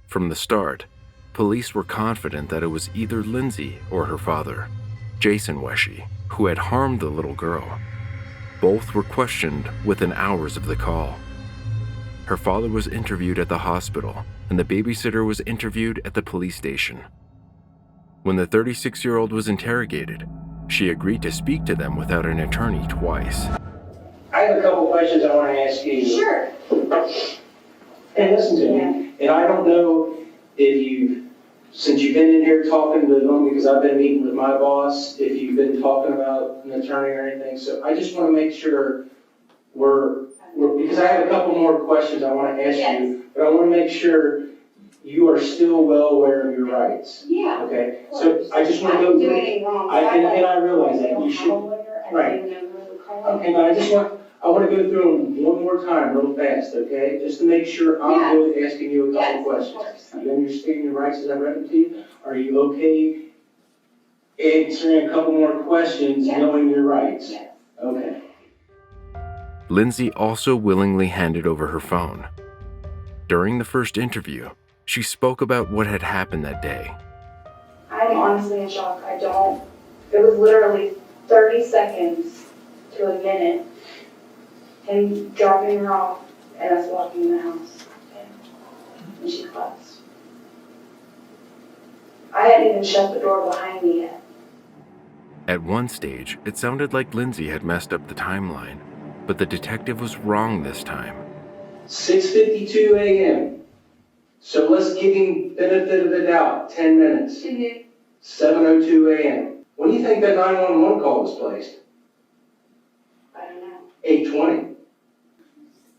From the start, police were confident that it was either Lindsay or her father, Jason Weshy, who had harmed the little girl. Both were questioned within hours of the call. Her father was interviewed at the hospital, and the babysitter was interviewed at the police station. When the 36-year-old was interrogated, she agreed to speak to them without an attorney twice. I have a couple questions I want to ask you. Sure. And listen to me. And I don't know if since you've been in here talking to them, because I've been meeting with my boss, if you've been talking about an attorney or anything. So I just want to make sure because I have a couple more questions I want to ask you, but I want to make sure you are still well aware of your rights. Yeah. Okay. So I just want to go I didn't do through. anything wrong. And I realize that you should. Right. Okay, but I want to go through them one more time real fast, okay? Just to make sure I'm good at asking you a couple questions. You understand your rights as I read them to you? Are you okay answering a couple more questions knowing your rights? Yes. Okay. Lindsay also willingly handed over her phone. During the first interview, she spoke about what had happened that day. I'm honestly in shock. It was literally 30 seconds to a minute. Him dropping her off and us walking in the house. And she collapsed. I hadn't even shut the door behind me yet. At one stage, it sounded like Lindsay had messed up the timeline, but the detective was wrong this time. 6:52 a.m. So let's give him benefit of the doubt, 10 minutes. 7:02 a.m. When do you think that 911 call was placed? I don't know. 8:20.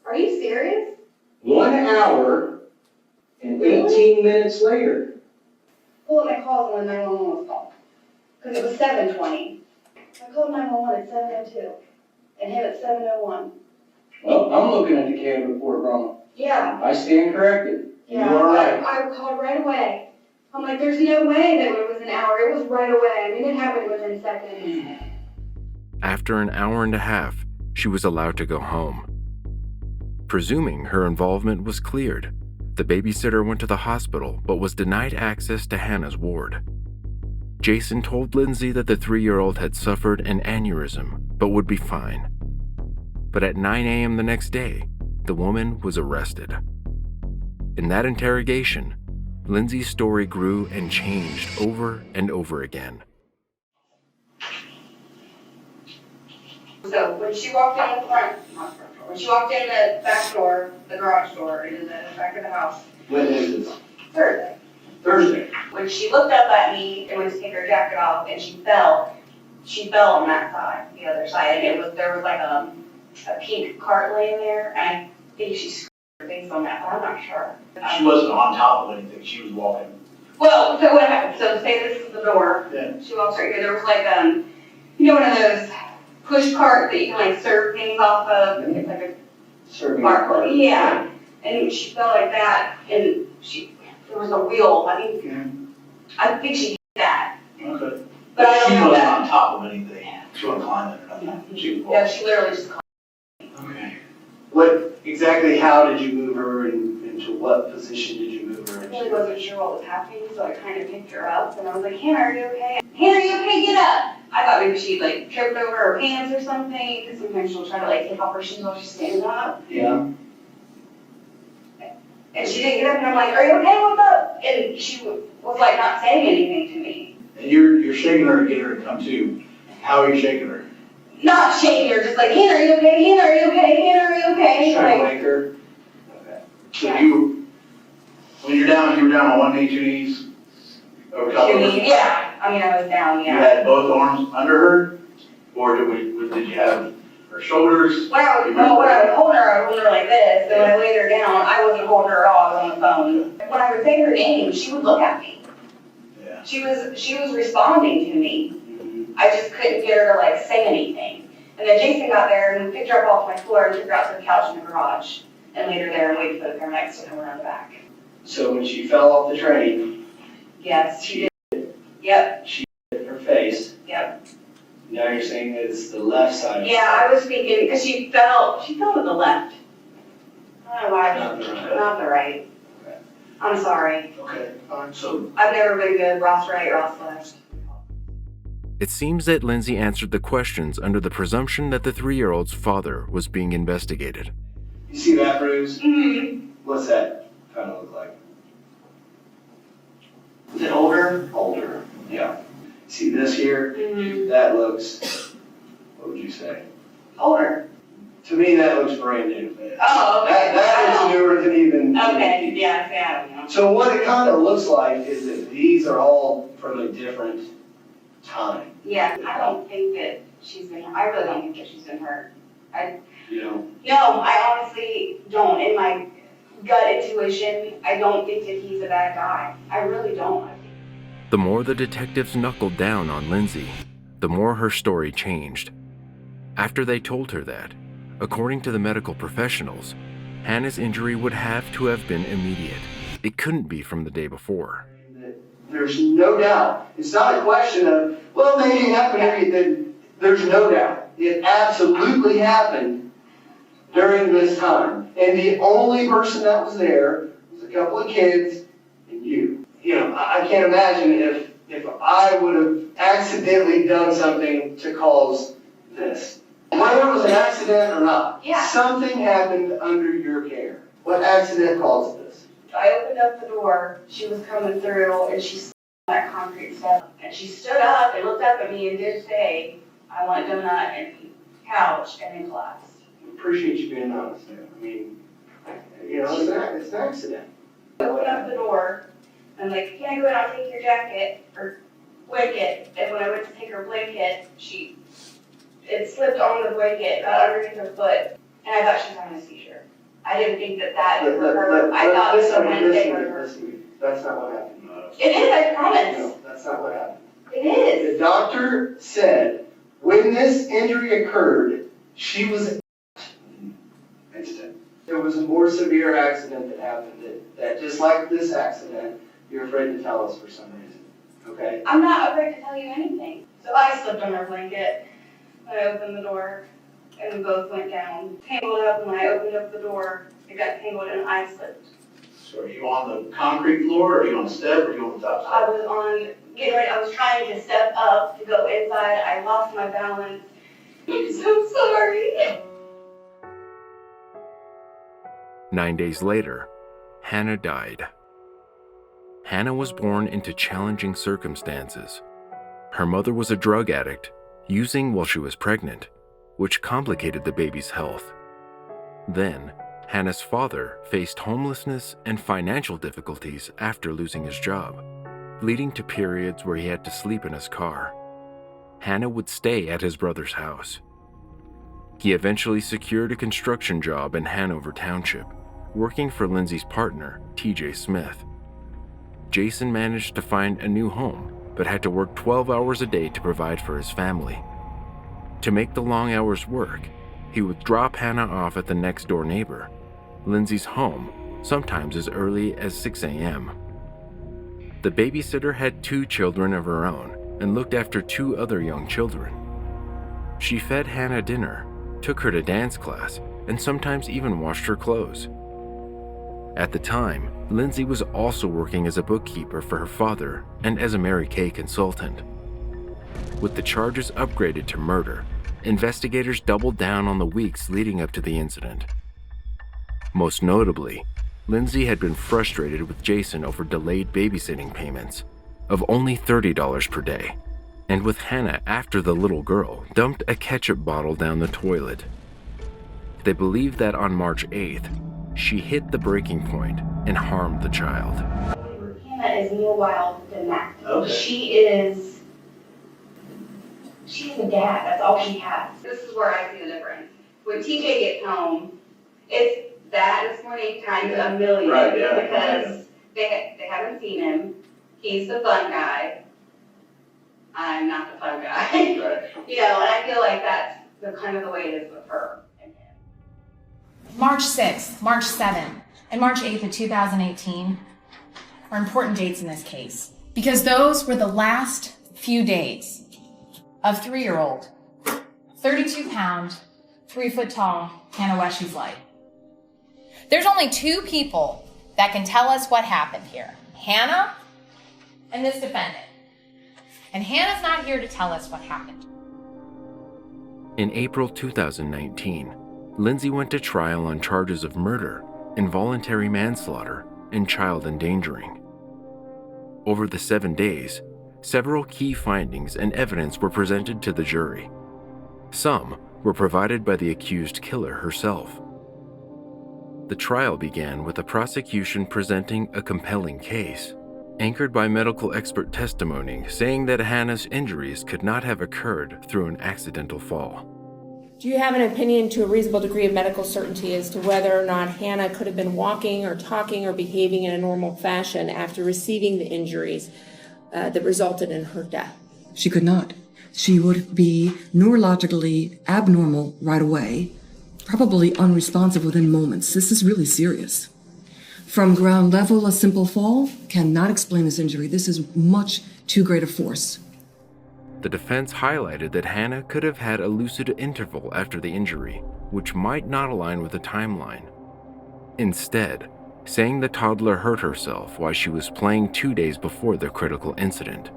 Are you serious? 1 hour and 18 minutes later. Pull up my calls when the 911 was called. Because it was 7:20. I called 911 at 7:02 and him at 7:01. Well, I'm looking at the CAD report wrong. Yeah. I stand corrected. Yeah. You are right. I called right away. I'm like, there's no way that it was an hour. It was right away. I mean, it happened within seconds. After an hour and a half, she was allowed to go home. Presuming her involvement was cleared, the babysitter went to the hospital but was denied access to Hannah's ward. Jason told Lindsay that the 3-year-old had suffered an aneurysm but would be fine. But at 9 a.m. the next day, the woman was arrested. In that interrogation, Lindsay's story grew and changed over and over again. So when she walked in the when she walked in the back door, the garage door, into the back of the house. When is this? Thursday. Thursday. When she looked up at me and went to take her jacket off, and she fell on that side, the other side, and there was like a pink cart laying there, and I think she screwed her face on that, but I'm not sure. She wasn't on top of anything, she was walking. Well, so what happened? So say this is the door. Yeah. She walks right here. There was like one of those push carts that you can like serve things off of, and it's like a Serving cart. Yeah. And she fell like that, and there was a wheel. I think she did that. Okay. But I don't she know wasn't that. on top of anything. She wasn't climbing or nothing. She was Yeah, she literally just climbed. Okay. What exactly? How did you move her, and into what position did you move her I into? really wasn't sure what was happening, so I kind of picked her up, and I was like, Hannah, are you okay? Hannah, are you okay? Get up! I thought maybe she'd like tripped over her pants or something, because sometimes she'll try to like take off her shoes while she's standing up. Yeah. And she didn't get up, and I'm like, are you okay? What's up? And she was like not saying anything to me. And you're shaking her to get her to come to. How are you shaking her? Not shaking her, just like, Hannah, are you okay? Hannah, are you okay? Hannah, are you okay? Just trying to Like, wake her. Okay. So when you're down, you were down on one knee, 2 knees? Over top of her? yeah. I mean, I was down, You yeah. had both arms under her? Or did you have her shoulders? When I was holding her, I was holding her like this. So when I laid her down, I wasn't holding her at all. I was on the phone. When I would say her name, she would look at me. Yeah. She was responding to me. I just couldn't get her to like say anything. And then Jason got there and picked her up off my floor and took her out to the couch in the garage and laid her there and waited for the paramedics to come around the back. So when she fell off the train, Yes, she did. Yep. she hit her face. Yep. Now you're saying it's the left side. Yeah, I was thinking, because she fell to the left. I don't know why. Not the right. Not the right. Okay. I'm sorry. Okay, fine. So I've never been good, Ross right, Ross left. It seems that Lindsay answered the questions under the presumption that the 3-year-old's father was being investigated. you see that bruise? Mm-hmm. What's that kind of look like? Is it older? Older. Yeah. See this here? Mm-hmm. That looks, what would you say? Older. To me, that looks brand new. Oh, okay. That looks newer than even. Okay, yeah, I don't know. So what it kind of looks like is that these are all from a different time. Yeah, I don't think that I really don't think that she's been hurt. You know? No, I honestly don't. In my gut intuition, I don't think that he's a bad guy. I really don't. The more the detectives knuckled down on Lindsay, the more her story changed. After they told her that, according to the medical professionals, Hannah's injury would have to have been immediate. It couldn't be from the day before. There's no doubt. It's not a question of, well, maybe it happened. There's no doubt. It absolutely happened during this time. And the only person that was there was a couple of kids and you. You know, I can't imagine if I would have accidentally done something to cause this. Whether it was an accident or not, something happened under your care. What accident caused this? I opened up the door, she was coming through, and she stood on that concrete step. And she stood up and looked up at me and did say, I want a donut and couch, and then collapsed. I appreciate you being honest there. I mean, you know, it's an accident. I opened up the door, and like, can I go out and take your jacket, or blanket? And when I went to take her blanket, it slipped on the blanket, got underneath her foot, and I thought she was having a seizure. I didn't think that was her. I thought someone had taken her. That's not what happened. It is, I promise. No, that's not what happened. It is. The doctor said when this injury occurred, she was instant. There was a more severe accident that happened that just like this accident, you're afraid to tell us for some reason. Okay? I'm not afraid to tell you anything. So I slipped on her blanket. I opened the door, and we both went down. Tangled up, and when I opened up the door, it got tangled, and I slipped. So are you on the concrete floor, or are you on the step, or are you on the top I step? was on getting ready, I was trying to step up to go inside. I lost my balance. I'm so sorry. 9 days later, Hannah died. Hannah was born into challenging circumstances. Her mother was a drug addict, using while she was pregnant, which complicated the baby's health. Then, Hannah's father faced homelessness and financial difficulties after losing his job, leading to periods where he had to sleep in his car. Hannah would stay at his brother's house. He eventually secured a construction job in Hanover Township, working for Lindsay's partner, T.J. Smith. Jason managed to find a new home, but had to work 12 hours a day to provide for his family. To make the long hours work, he would drop Hannah off at the next-door neighbor, Lindsay's home, sometimes as early as 6 a.m. The babysitter had 2 children of her own and looked after 2 other young children. She fed Hannah dinner, took her to dance class, and sometimes even washed her clothes. At the time, Lindsay was also working as a bookkeeper for her father and as a Mary Kay consultant. With the charges upgraded to murder, investigators doubled down on the weeks leading up to the incident. Most notably, Lindsay had been frustrated with Jason over delayed babysitting payments of only $30 per day, and with Hannah after the little girl dumped a ketchup bottle down the toilet. They believe that on March 8th, she hit the breaking point and harmed the child. Hannah is more wild than that. Okay. She's a dad, that's all she has. This is where I see the difference. When TJ gets home, it's that this morning times a million. Right, yeah. Because they haven't seen him. He's the fun guy. I'm not the fun guy. Right. You know, and I feel like that's the kind of the way it is with her. March 6th, March 7th, and March 8th of 2018 are important dates in this case because those were the last few days of 3-year-old, 32-pound, 3-foot tall Hannah Weshy's life. There's only 2 people that can tell us what happened here, Hannah and this defendant. And Hannah's not here to tell us what happened. In April 2019, Lindsay went to trial on charges of murder, involuntary manslaughter, and child endangering. Over the 7 days, several key findings and evidence were presented to the jury. Some were provided by the accused killer herself. The trial began with the prosecution presenting a compelling case, anchored by medical expert testimony saying that Hannah's injuries could not have occurred through an accidental fall. Do you have an opinion to a reasonable degree of medical certainty as to whether or not Hannah could have been walking or talking or behaving in a normal fashion after receiving the injuries that resulted in her death? She could not. She would be neurologically abnormal right away, probably unresponsive within moments. This is really serious. From ground level, a simple fall cannot explain this injury. This is much too great a force. The defense highlighted that Hannah could have had a lucid interval after the injury, which might not align with the timeline. Instead, saying the toddler hurt herself while she was playing 2 days before the critical incident.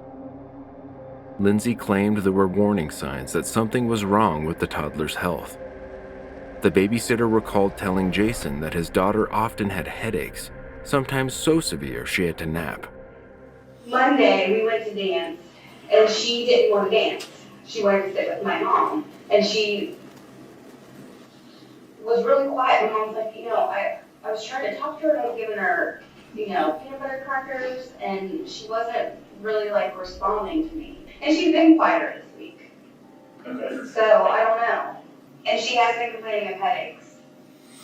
Lindsay claimed there were warning signs that something was wrong with the toddler's health. The babysitter recalled telling Jason that his daughter often had headaches, sometimes so severe she had to nap. Monday, we went to dance, and she didn't want to dance. She wanted to sit with my mom, and she was really quiet. My mom was like, I was trying to talk to her, and I was giving her, peanut butter crackers, and she wasn't really, responding to me. And she's been quieter this week. Okay. So, I don't know. And she has been complaining of headaches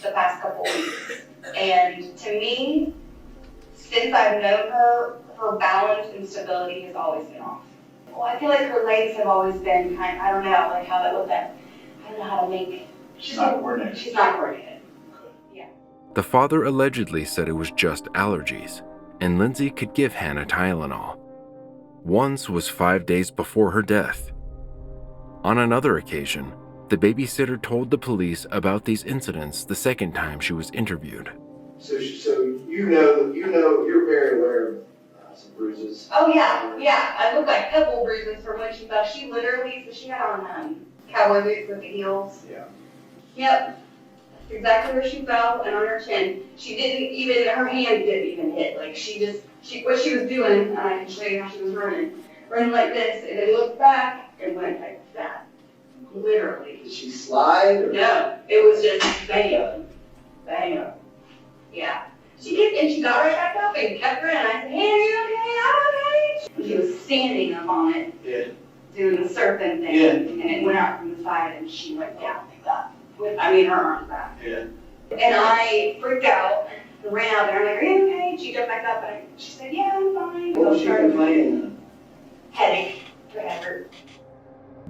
the past couple weeks. And to me, since I've known her, her balance and stability has always been off. Well, I feel like her legs have always been I don't know, how that looked at. I don't know how to make. She's not coordinated. She's not coordinated. Yeah. The father allegedly said it was just allergies, and Lindsay could give Hannah Tylenol. Once was 5 days before her death. On another occasion, the babysitter told the police about these incidents the second time she was interviewed. So you're very aware of some bruises. Oh, yeah, yeah. I looked like pebble bruises from when she fell. She literally, so she had on cowboy boots with the heels. Yeah. Yep. That's exactly where she fell and on her chin. She didn't even, her hand didn't even hit. Like what she was doing, and I can show you how she was running like this, and then looked back and went like that. Literally. Did she slide? Or? No, it was just bam, bam. Yeah. She got right back up and kept running. I said, hey, are you okay? I'm okay. She was standing up on it, doing the surfing thing, and it went out from the side, and she went down like that. Her arms back. Yeah. And I freaked out and ran out there. I'm like, are you okay? She jumped back up, and she said, yeah, I'm fine. What was she complaining? Headache. Her head hurt.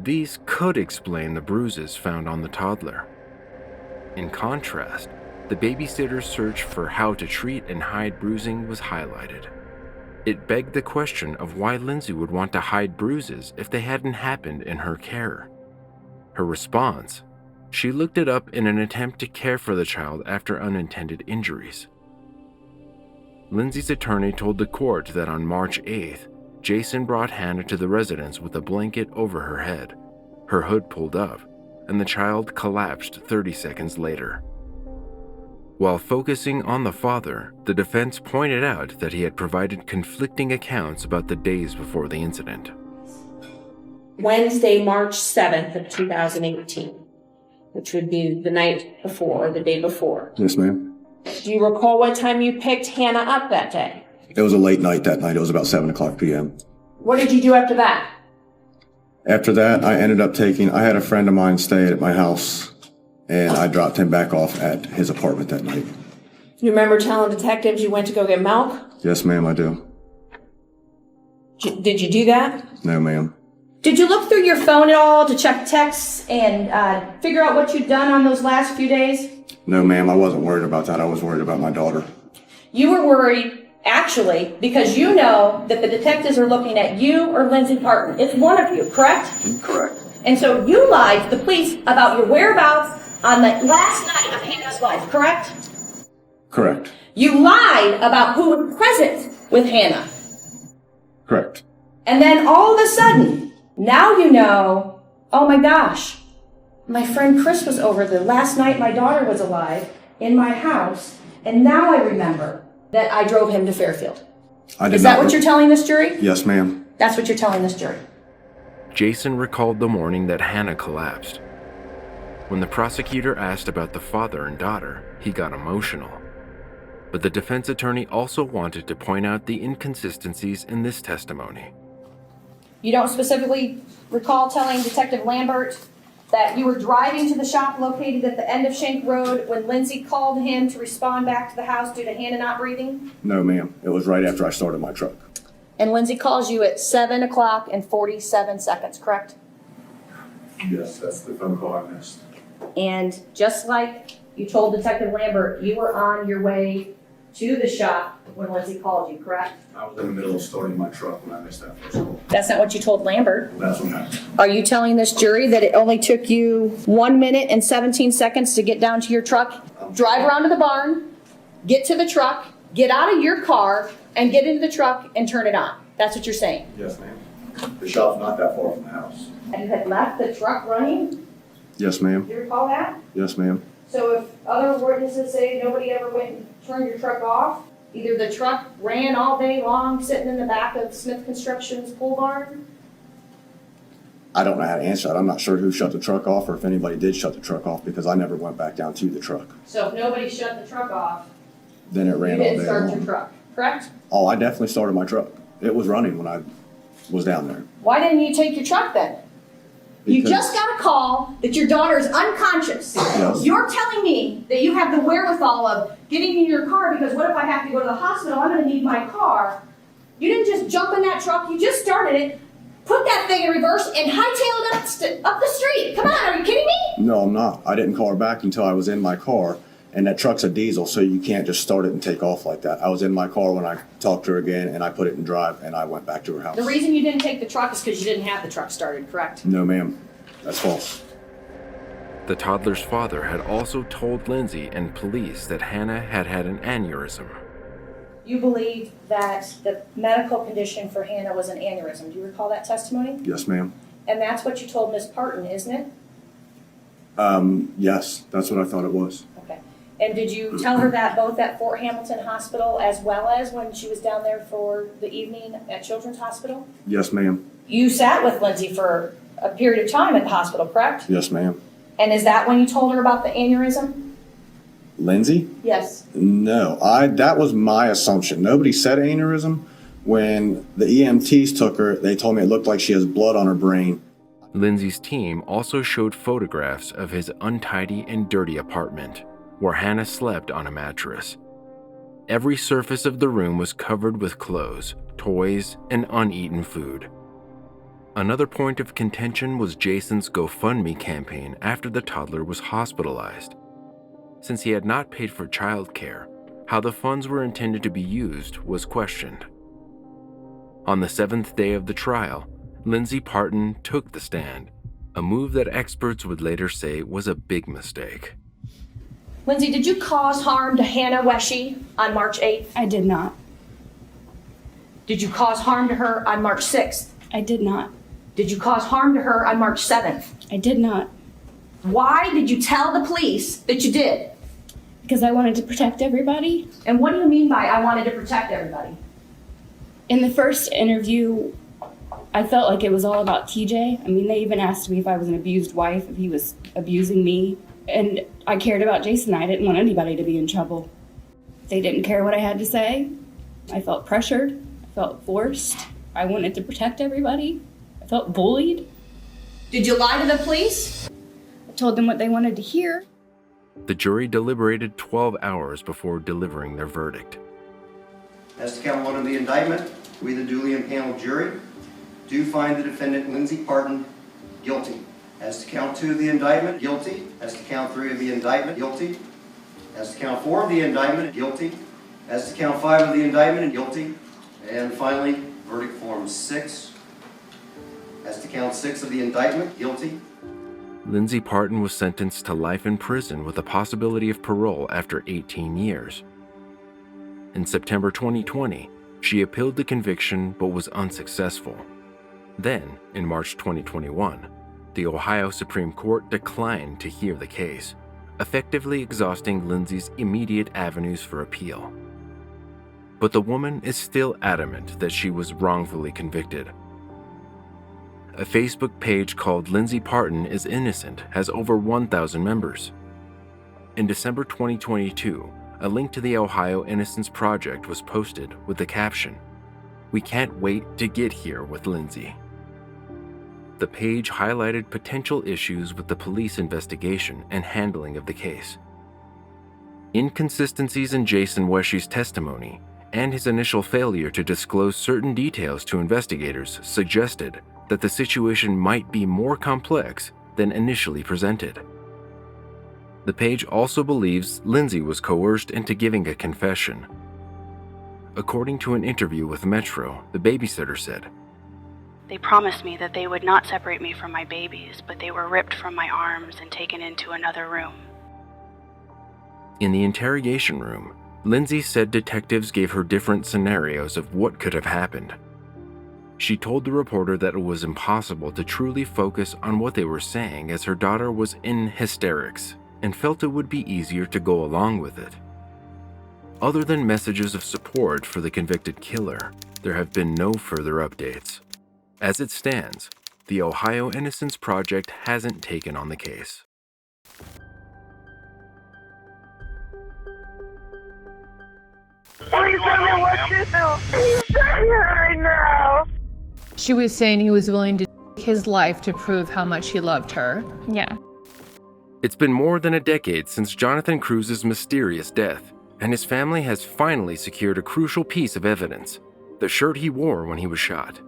These could explain the bruises found on the toddler. In contrast, the babysitter's search for how to treat and hide bruising was highlighted. It begged the question of why Lindsay would want to hide bruises if they hadn't happened in her care. Her response: she looked it up in an attempt to care for the child after unintended injuries. Lindsay's attorney told the court that on March 8th, Jason brought Hannah to the residence with a blanket over her head, her hood pulled up, and the child collapsed 30 seconds later. While focusing on the father, the defense pointed out that he had provided conflicting accounts about the days before the incident. Wednesday, March 7th of 2018, which would be the night before or the day before. Yes, ma'am. Do you recall what time you picked Hannah up that day? It was a late night that night. It was about 7:00 p.m. What did you do after that? After that, I ended up I had a friend of mine stay at my house, and I dropped him back off at his apartment that night. You remember telling detectives you went to go get milk? Yes, ma'am, I do. Did you do that? No, ma'am. Did you look through your phone at all to check texts and figure out what you'd done on those last few days? No, ma'am, I wasn't worried about that. I was worried about my daughter. You were worried, actually, because you know that the detectives are looking at you or Lindsay Parton. It's one of you, correct? Correct. And so you lied to the police about your whereabouts on the last night of Hannah's life, correct? Correct. You lied about who was present with Hannah. Correct. And then all of a sudden, now you know, oh my gosh, my friend Chris was over the last night my daughter was alive in my house, and now I remember that I drove him to Fairfield. Is that what you're telling this jury? Yes, ma'am. That's what you're telling this jury. Jason recalled the morning that Hannah collapsed. When the prosecutor asked about the father and daughter, he got emotional. But the defense attorney also wanted to point out the inconsistencies in this testimony. You don't specifically recall telling Detective Lambert that you were driving to the shop located at the end of Shank Road when Lindsay called him to respond back to the house due to Hannah not breathing? No, ma'am. It was right after I started my truck. And Lindsay calls you at 7:00 and 47 seconds, correct? Yes, that's the phone call I missed. And just like you told Detective Lambert, you were on your way to the shop when Lindsay called you, correct? I was in the middle of starting my truck when I missed that first call. That's not what you told Lambert. That's what happened. Are you telling this jury that it only took you 1 minute and 17 seconds to get down to your truck, drive around to the barn, get to the truck, get out of your car, and get into the truck and turn it on? That's what you're saying? Yes, ma'am. The shop's not that far from the house. And you had left the truck running? Yes, ma'am. Do you recall that? Yes, ma'am. So if other witnesses say nobody ever went and turned your truck off, either the truck ran all day long sitting in the back of Smith Construction's pole barn? I don't know how to answer that. I'm not sure who shut the truck off or if anybody did shut the truck off because I never went back down to the truck. So if nobody shut the truck off, Then it ran you all didn't day start long. your truck, correct? Oh, I definitely started my truck. It was running when I was down there. Why didn't you take your truck then? You Because- just got a call that your daughter is unconscious. Yes. You're telling me that you have the wherewithal of getting in your car because what if I have to go to the hospital? I'm going to need my car. You didn't just jump in that truck. You just started it, put that thing in reverse, and hightailed it up the street. Come on, are you kidding me? No, I'm not. I didn't call her back until I was in my car. And that truck's a diesel, so you can't just start it and take off like that. I was in my car when I talked to her again, and I put it in drive, and I went back to her house. The reason you didn't take the truck is because you didn't have the truck started, correct? No, ma'am. That's false. The toddler's father had also told Lindsay and police that Hannah had had an aneurysm. you believe that the medical condition for Hannah was an aneurysm. Do you recall that testimony? Yes, ma'am. And that's what you told Ms. Parton, isn't it? Yes, that's what I thought it was. Okay. And did you tell her that both at Fort Hamilton Hospital as well as when she was down there for the evening at Children's Hospital? Yes, ma'am. You sat with Lindsay for a period of time at the hospital, correct? Yes, ma'am. And is that when you told her about the aneurysm? Lindsay? Yes. No, that was my assumption. Nobody said aneurysm. When the EMTs took her, they told me it looked like she has blood on her brain. Lindsay's team also showed photographs of his untidy and dirty apartment, where Hannah slept on a mattress. Every surface of the room was covered with clothes, toys, and uneaten food. Another point of contention was Jason's GoFundMe campaign after the toddler was hospitalized. Since he had not paid for childcare, how the funds were intended to be used was questioned. On the 7th day of the trial, Lindsay Parton took the stand, a move that experts would later say was a big mistake. Lindsay, did you cause harm to Hannah Weshy on March 8th? I did not. Did you cause harm to her on March 6th? I did not. Did you cause harm to her on March 7th? I did not. Why did you tell the police that you did? Because I wanted to protect everybody. And what do you mean by I wanted to protect everybody? In the first interview, I felt like it was all about TJ. I mean, they even asked me if I was an abused wife, if he was abusing me. And I cared about Jason. I didn't want anybody to be in trouble. They didn't care what I had to say. I felt pressured. I felt forced. I wanted to protect everybody. I felt bullied. Did you lie to the police? I told them what they wanted to hear. The jury deliberated 12 hours before delivering their verdict. As to count 1 of the indictment, we, the duly impaneled jury, do find the defendant Lindsay Parton guilty. As to count 2 of the indictment, guilty. As to count 3 of the indictment, guilty. As to count 4 of the indictment, guilty. As to count 5 of the indictment, guilty. And finally, verdict form 6. As to count 6 of the indictment, guilty. Lindsay Parton was sentenced to life in prison with a possibility of parole after 18 years. In September 2020, she appealed the conviction but was unsuccessful. Then, in March 2021, the Ohio Supreme Court declined to hear the case, effectively exhausting Lindsay's immediate avenues for appeal. But the woman is still adamant that she was wrongfully convicted. A Facebook page called Lindsay Parton is Innocent has over 1,000 members. In December 2022, a link to the Ohio Innocence Project was posted with the caption, "We can't wait to get here with Lindsay." The page highlighted potential issues with the police investigation and handling of the case. Inconsistencies in Jason Weshy's testimony and his initial failure to disclose certain details to investigators suggested that the situation might be more complex than initially presented. The page also believes Lindsay was coerced into giving a confession. According to an interview with Metro, the babysitter said, They promised me that they would not separate me from my babies, but they were ripped from my arms and taken into another room. In the interrogation room, Lindsay said detectives gave her different scenarios of what could have happened. She told the reporter that it was impossible to truly focus on what they were saying as her daughter was in hysterics and felt it would be easier to go along with it. Other than messages of support for the convicted killer, there have been no further updates. As it stands, the Ohio Innocence Project hasn't taken on the case. Please tell me what you do. He's saying right now. She was saying he was willing to take his life to prove how much he loved her. Yeah. It's been more than a decade since Jonathan Cruz's mysterious death, and his family has finally secured a crucial piece of evidence, the shirt he wore when he was shot.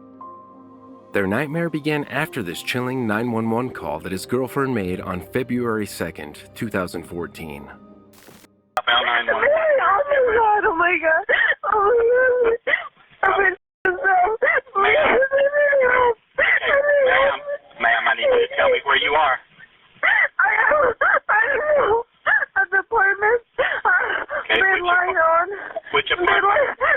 Their nightmare began after this chilling 911 call that his girlfriend made on February 2nd, 2014. Oh my God. Oh my God. Ma'am, I need you to tell me where you are. I don't know. At the apartment. Okay, Midline on. which apartment?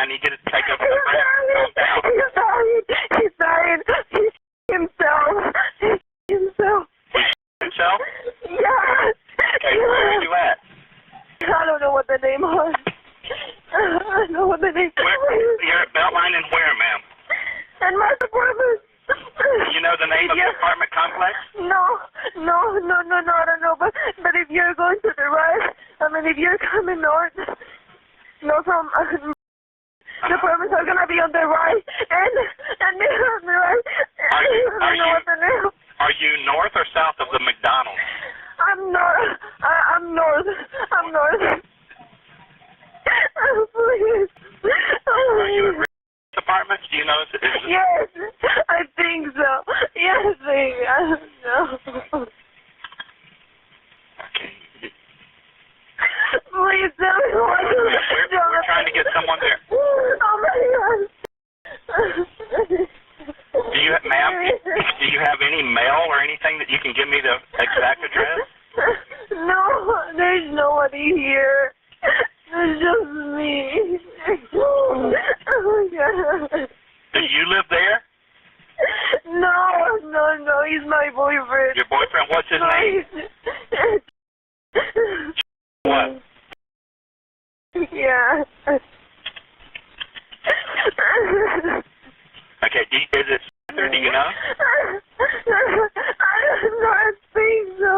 I need you to take a breath. Calm down. He's dying. He's dying. He's himself. He's himself. Himself? Yes. Okay, where are you at? I don't know what the name was. I don't know what the name was. You're at Beltline and where, ma'am? And my apartment. You know the name of the apartment complex? No, I don't know. But if you're going to the right, I mean, if you're coming north, from the apartments are gonna be on the right, and they're on the right. Are you north or south of the McDonald's? I'm north. I'm north. Oh, please. Are you at Rick's apartments? Do you know? Yes, I think so. Yes, I don't know. Please tell me what We're trying to get someone there. Oh my God. Ma'am, do you have any mail or anything that you can give me the exact address? No, there's nobody here. It's just me. Oh my God. Do you live there? No, he's my boyfriend. Your boyfriend? What's his name? What? Yeah. Okay, is it or do you know? I don't know, I think so.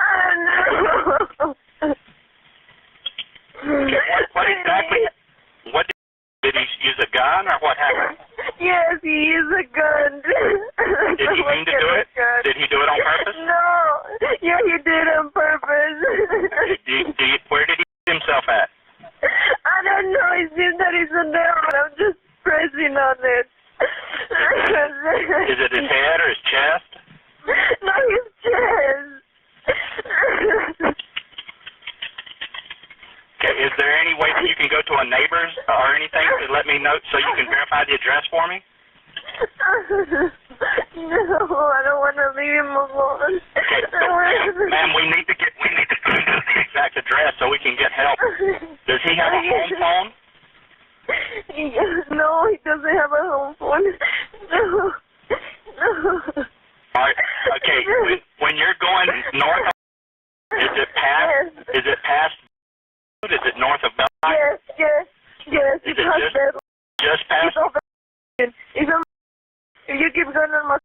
I don't know. Okay, what exactly, did he use a gun or what happened? Yes, he used a gun. Did he mean to do it? Did he do it on purpose? No. Yeah, he did it on purpose. Where did he hit himself at? I don't know. It seems that it's on there, but I'm just pressing on it. Is it his head or his chest? No, his chest. Okay, is there any way that you can go to a neighbor's or anything to let me know so you can verify the address for me? No, I don't want to leave him alone. Okay, so, ma'am, we need to find out the exact address so we can get help. Does he have a home phone? No, he doesn't have a home phone. No. All right, okay, when you're going north, is it past, is it north of Beltline? Yes. Is it just past? If you keep going on my,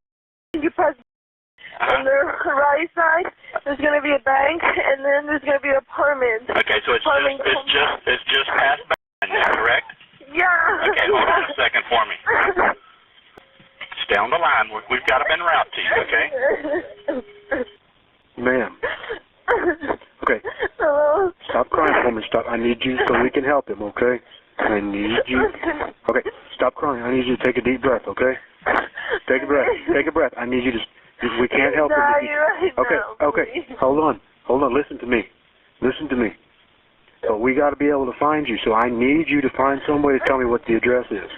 you pass on the right side, there's going to be a bank, and then there's going to be an apartment. Okay, so it's just past Beltline now, correct? Yeah. Okay, hold on a second for me. Stay on the line. We've got them en route to you, okay? Ma'am. Okay. Hello? Stop crying for me. Stop. I need you so we can help him, okay? I need you. Okay, stop crying. I need you to take a deep breath, okay? Take a breath. Take a breath. I need you to. We can't help him. Okay. Hold on. Listen to me. So we got to be able to find you. So I need you to find some way to tell me what the address is.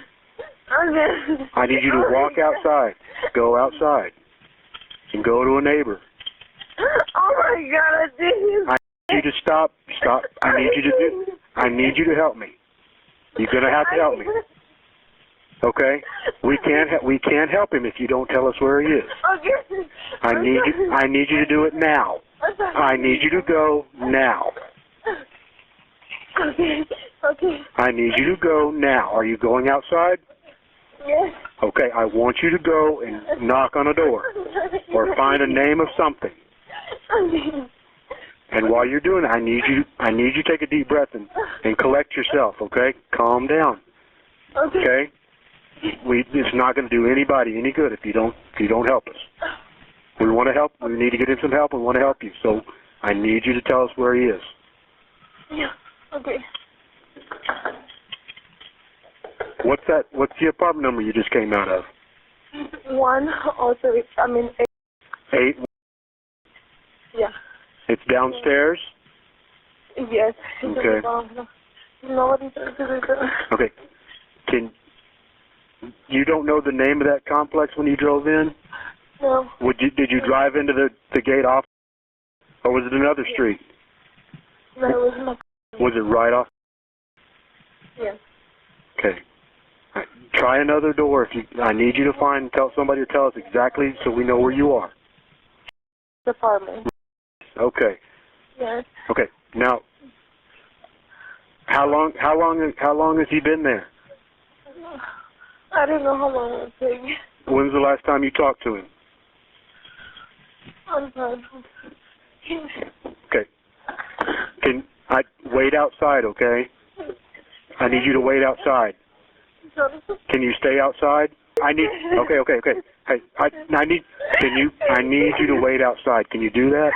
Okay. I need you to walk outside. Go outside. And go to a neighbor. Oh my God, I did. I need you to stop. I need you to help me. You're gonna have to help me. Okay? We can't help him if you don't tell us where he is. Okay. I need you to do it now. I need you to go now. Okay. I need you to go now. Are you going outside? Yes. Okay, I want you to go and knock on a door or find a name of something. And while you're doing it, I need you to take a deep breath and collect yourself, okay? Calm down. Okay? It's not going to do anybody any good if you don't help us. We want to help. We need to get him some help. We want to help you. So I need you to tell us where he is. Yeah. Okay. What's the apartment number you just came out of? 103. I mean 8. 8. Yeah. It's downstairs? Yes. Okay. Nobody's Okay. You don't know the name of that complex when you drove in? No. Did you drive into the gate off, or was it another street? No, it was my Was it right off? Yes. Okay. All right. Try another door. I need you to tell somebody to tell us exactly so we know where you are. Department. Okay. Yes. Okay. Now, how long has he been there? I don't know how long it will take. When's the last time you talked to him? I'm fine. Okay. Can I wait outside, okay? I need you to wait outside. Can you stay outside? Okay. Hey, I need you to wait outside. Can you do that?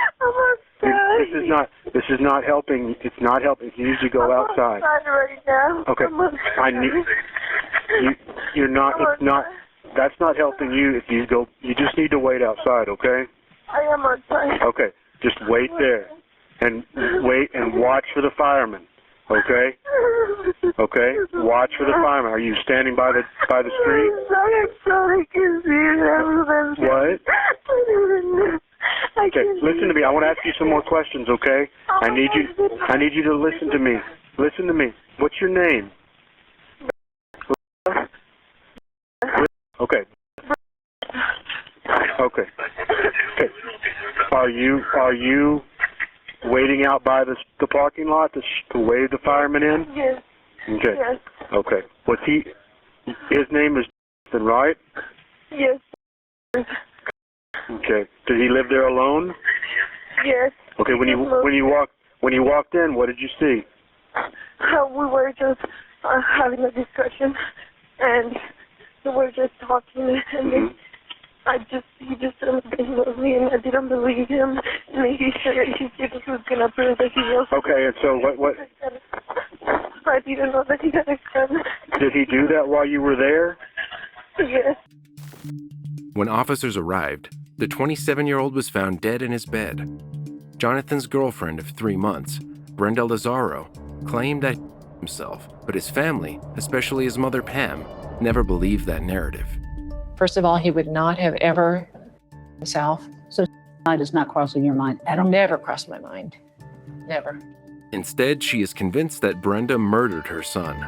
This is not helping. It's not helping. You need to go outside. I'm outside right now. Okay. You're not. It's not. That's not helping you. If you go, you just need to wait outside. Okay. I am outside. Okay. Just wait there, and wait and watch for the firemen. Okay. Okay. Watch for the firemen. Are you standing by the street? What? Okay. Listen to me. I want to ask you some more questions. Okay. I need you to listen to me. Listen to me. What's your name? Okay. Okay. Okay. Are you waiting out by the parking lot to wave the fireman in? Yes. Okay. Yes. Okay. His name is Jonathan, right? Yes. Okay. Did he live there alone? Yes. Okay. When you walked in, what did you see? We were just having a discussion, and we were just talking, and then he just said that he loved me, and I didn't believe him, and he said he was gonna prove that he was. Okay. And so what? I didn't know that he had a gun. Did he do that while you were there? Yes. When officers arrived, the 27-year-old was found dead in his bed. Jonathan's girlfriend of 3 months, Brenda Lazaro, claimed that he himself, but his family, especially his mother Pam, never believed that narrative. First of all, he would not have ever himself. So does not cross in your mind. That'll never cross my mind. Never. Instead, she is convinced that Brenda murdered her son.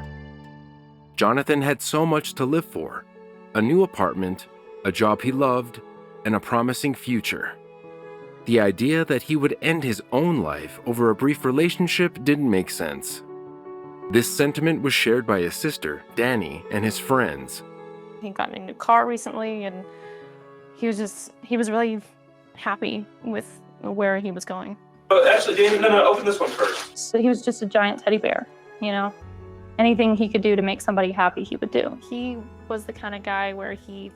Jonathan had so much to live for: a new apartment, a job he loved, and a promising future. The idea that he would end his own life over a brief relationship didn't make sense. This sentiment was shared by his sister, Danny, and his friends. He got a new car recently, and he was really happy with where he was going. Actually, Danny, no, open this one first. So he was just a giant teddy bear, you know? Anything he could do to make somebody happy, he would do. He was the kind of guy where he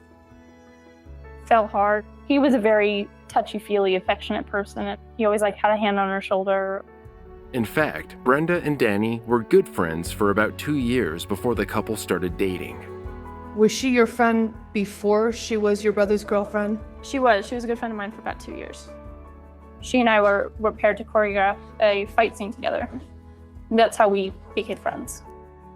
fell hard. He was a very touchy-feely, affectionate person. He always had a hand on her shoulder. In fact, Brenda and Danny were good friends for about 2 years before the couple started dating. Was she your friend before she was your brother's girlfriend? She was a good friend of mine for about 2 years. She and I were paired to choreograph a fight scene together. That's how we became friends.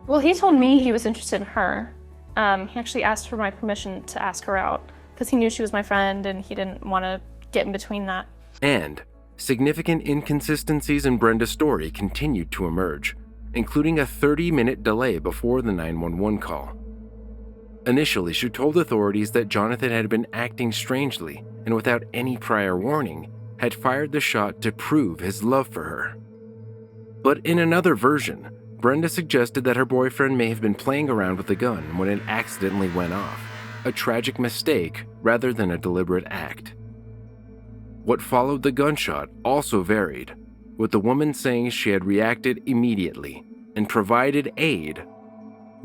Well, he told me he was interested in her. He actually asked for my permission to ask her out because he knew she was my friend and he didn't want to get in between that. And significant inconsistencies in Brenda's story continued to emerge, including a 30-minute delay before the 911 call. Initially, she told authorities that Jonathan had been acting strangely and without any prior warning, had fired the shot to prove his love for her. But in another version, Brenda suggested that her boyfriend may have been playing around with the gun when it accidentally went off, a tragic mistake rather than a deliberate act. What followed the gunshot also varied, with the woman saying she had reacted immediately and provided aid,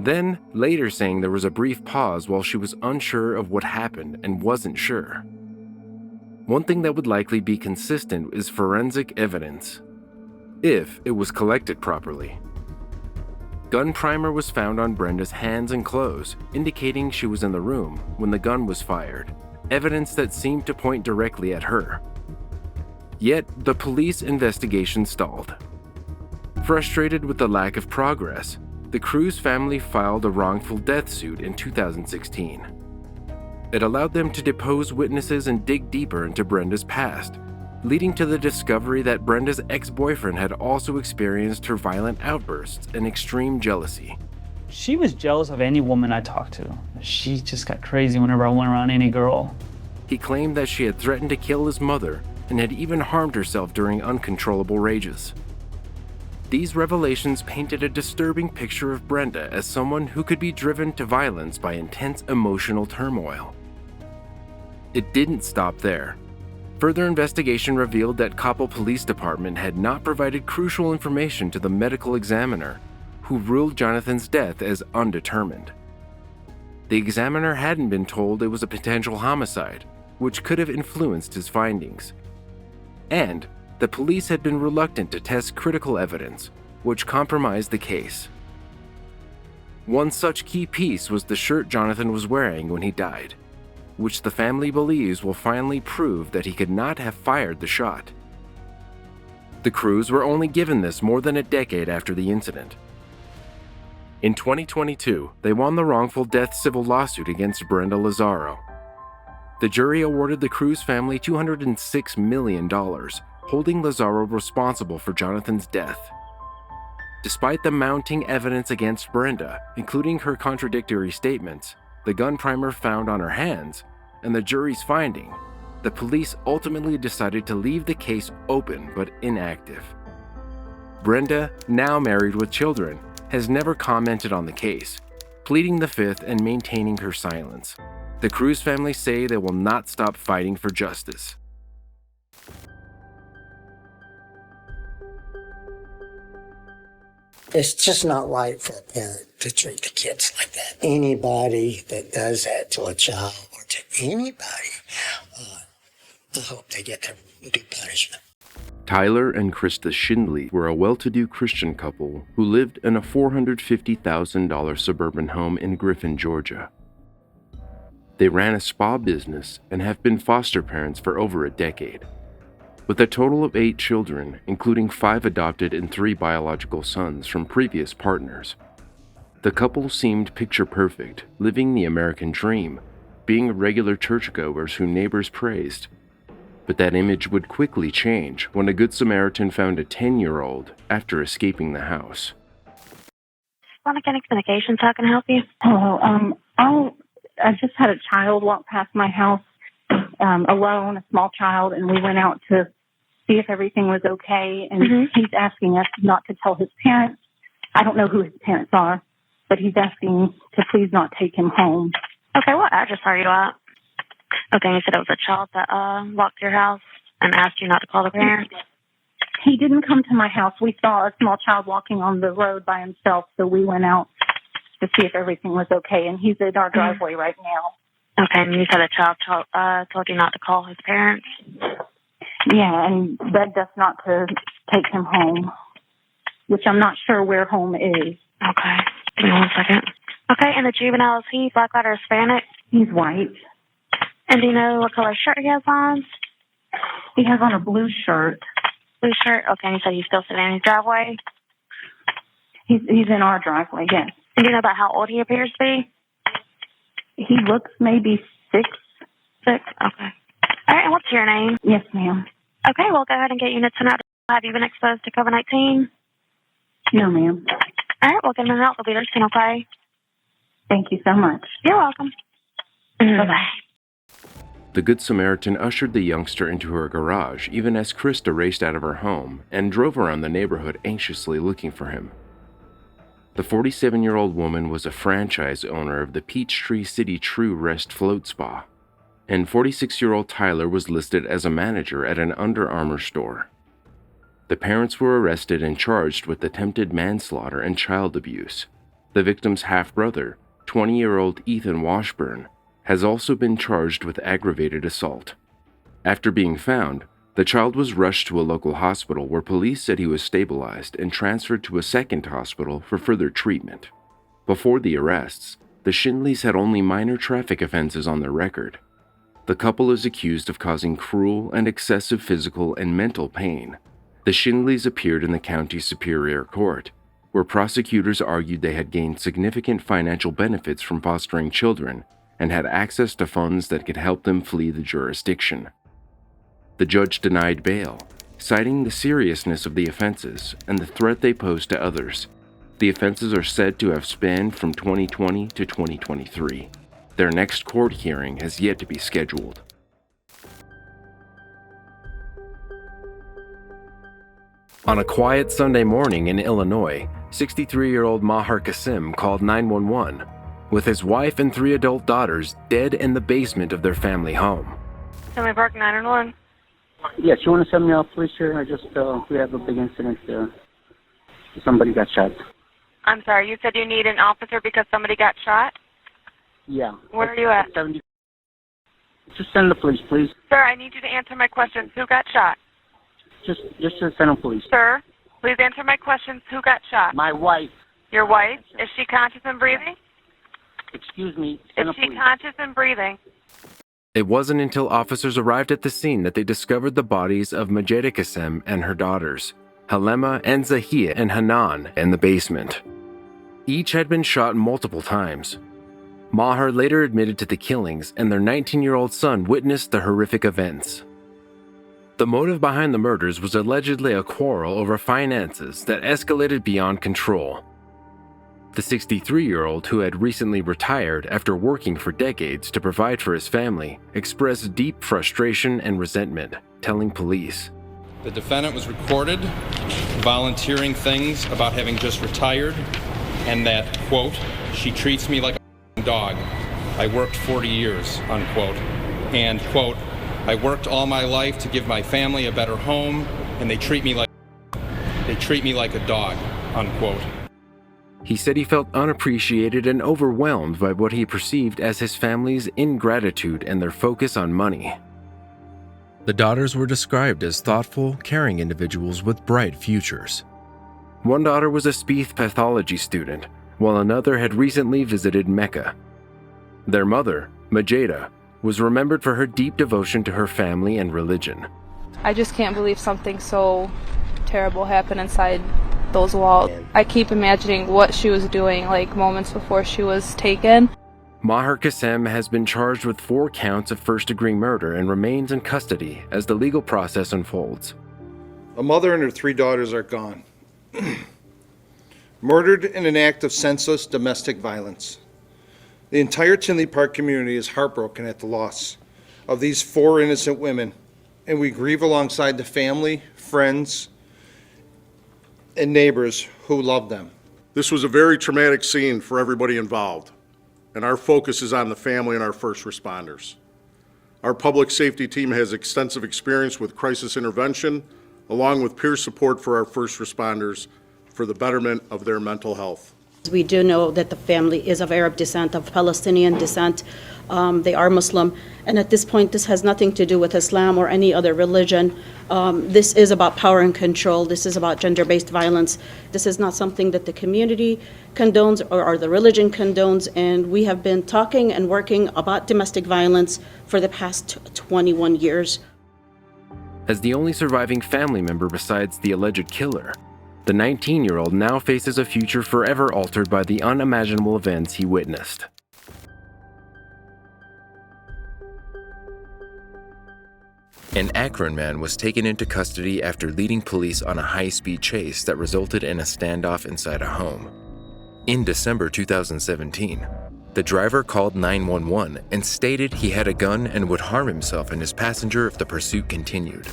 then later saying there was a brief pause while she was unsure of what happened and wasn't sure. One thing that would likely be consistent is forensic evidence, if it was collected properly. Gun primer was found on Brenda's hands and clothes, indicating she was in the room when the gun was fired, evidence that seemed to point directly at her. Yet, the police investigation stalled. Frustrated with the lack of progress, the Cruz family filed a wrongful death suit in 2016. It allowed them to depose witnesses and dig deeper into Brenda's past, leading to the discovery that Brenda's ex-boyfriend had also experienced her violent outbursts and extreme jealousy. She was jealous of any woman I talked to. She just got crazy whenever I went around any girl. He claimed that she had threatened to kill his mother and had even harmed herself during uncontrollable rages. These revelations painted a disturbing picture of Brenda as someone who could be driven to violence by intense emotional turmoil. It didn't stop there. Further investigation revealed that Coppell Police Department had not provided crucial information to the medical examiner, who ruled Jonathan's death as undetermined. The examiner hadn't been told it was a potential homicide, which could have influenced his findings. And the police had been reluctant to test critical evidence, which compromised the case. One such key piece was the shirt Jonathan was wearing when he died, which the family believes will finally prove that he could not have fired the shot. The crews were only given this more than a decade after the incident. In 2022, they won the wrongful death civil lawsuit against Brenda Lazaro. The jury awarded the Cruz family $206 million, holding Lazaro responsible for Jonathan's death. Despite the mounting evidence against Brenda, including her contradictory statements, the gun primer found on her hands, and the jury's finding, the police ultimately decided to leave the case open but inactive. Brenda, now married with children, has never commented on the case, pleading the fifth and maintaining her silence. The Cruz family say they will not stop fighting for justice. It's just not right for a parent to treat the kids like that. Anybody that does that to a child or to anybody, I hope they get their due punishment. Tyler and Krista Schindley were a well-to-do Christian couple who lived in a $450,000 suburban home in Griffin, Georgia. They ran a spa business and have been foster parents for over a decade. With a total of 8 children, including 5 adopted and 3 biological sons from previous partners. The couple seemed picture-perfect, living the American dream, being regular churchgoers who neighbors praised. But that image would quickly change when a Good Samaritan found a 10-year-old after escaping the house. Mechanic Communications, how can I help you? Hello, I just had a child walk past my house alone, a small child, and we went out to see if everything was okay, and he's asking us not to tell his parents. I don't know who his parents are, but he's asking to please not take him home. Okay, what address are you at? Okay, you said it was a child that walked to your house and asked you not to call the parents? He didn't come to my house. We saw a small child walking on the road by himself, so we went out to see if everything was okay, and he's in our driveway right now. Okay, and you said the child told you not to call his parents? Yeah, and begged us not to take him home, which I'm not sure where home is. Okay, give me 1 second. Okay, and the juvenile, is he black, white, or Hispanic? He's white. And do you know what color shirt he has on? He has on a blue shirt. Blue shirt? Okay, and you said he's still sitting in his driveway? He's in our driveway, yes. And do you know about how old he appears to be? He looks maybe 6. 6? Okay. All right, and what's your name? Yes, ma'am. Okay, we'll go ahead and get units sent out. Have you been exposed to COVID-19? No, ma'am. All right, we'll get them out. They'll be there soon, okay? Thank you so much. You're welcome. Bye-bye. The Good Samaritan ushered the youngster into her garage even as Krista raced out of her home and drove around the neighborhood anxiously looking for him. The 47-year-old woman was a franchise owner of the Peachtree City True Rest Float Spa, and 46-year-old Tyler was listed as a manager at an Under Armour store. The parents were arrested and charged with attempted manslaughter and child abuse. The victim's half-brother, 20-year-old Ethan Washburn, has also been charged with aggravated assault. After being found, the child was rushed to a local hospital where police said he was stabilized and transferred to a second hospital for further treatment. Before the arrests, the Schindleys had only minor traffic offenses on their record. The couple is accused of causing cruel and excessive physical and mental pain. The Schindleys appeared in the county superior court, where prosecutors argued they had gained significant financial benefits from fostering children and had access to funds that could help them flee the jurisdiction. The judge denied bail, citing the seriousness of the offenses and the threat they pose to others. The offenses are said to have spanned from 2020 to 2023. Their next court hearing has yet to be scheduled. On a quiet Sunday morning in Illinois, 63-year-old Maher Qasim called 911 with his wife and 3 adult daughters dead in the basement of their family home. Family Park 911. Yes, you want to send me out, please, sir? We have a big incident. Somebody got shot. I'm sorry, you said you need an officer because somebody got shot? Yeah. Where are you at? Just send the police, please. Sir, I need you to answer my questions. Who got shot? Just send the police. Sir, please answer my questions. Who got shot? My wife. Your wife? Is she conscious and breathing? Excuse me. Is Send the she police. conscious and breathing? It wasn't until officers arrived at the scene that they discovered the bodies of Majeda Qasim and her daughters, Halema and Zahia and Hanan, in the basement. Each had been shot multiple times. Maher later admitted to the killings, and their 19-year-old son witnessed the horrific events. The motive behind the murders was allegedly a quarrel over finances that escalated beyond control. The 63-year-old, who had recently retired after working for decades to provide for his family, expressed deep frustration and resentment, telling police, "The defendant was recorded volunteering things about having just retired and that, quote, she treats me like a dog. I worked 40 years, unquote. And, quote, I worked all my life to give my family a better home, and they treat me like a dog, unquote." He said he felt unappreciated and overwhelmed by what he perceived as his family's ingratitude and their focus on money. The daughters were described as thoughtful, caring individuals with bright futures. One daughter was a speech pathology student, while another had recently visited Mecca. Their mother, Majeda, was remembered for her deep devotion to her family and religion. I just can't believe something so terrible happened inside those walls. I keep imagining what she was doing, like moments before she was taken. Maher Qasim has been charged with 4 counts of first-degree murder and remains in custody as the legal process unfolds. A mother and her 3 daughters are gone. Murdered in an act of senseless domestic violence. The entire Tinley Park community is heartbroken at the loss of these 4 innocent women, and we grieve alongside the family, friends, and neighbors who love them. This was a very traumatic scene for everybody involved, and our focus is on the family and our first responders. Our public safety team has extensive experience with crisis intervention, along with peer support for our first responders for the betterment of their mental health. We do know that the family is of Arab descent, of Palestinian descent. They are Muslim. And at this point, this has nothing to do with Islam or any other religion. This is about power and control. This is about gender-based violence. This is not something that the community condones or the religion condones. And we have been talking and working about domestic violence for the past 21 years. As the only surviving family member besides the alleged killer, the 19-year-old now faces a future forever altered by the unimaginable events he witnessed. An Akron man was taken into custody after leading police on a high-speed chase that resulted in a standoff inside a home. In December 2017, the driver called 911 and stated he had a gun and would harm himself and his passenger if the pursuit continued.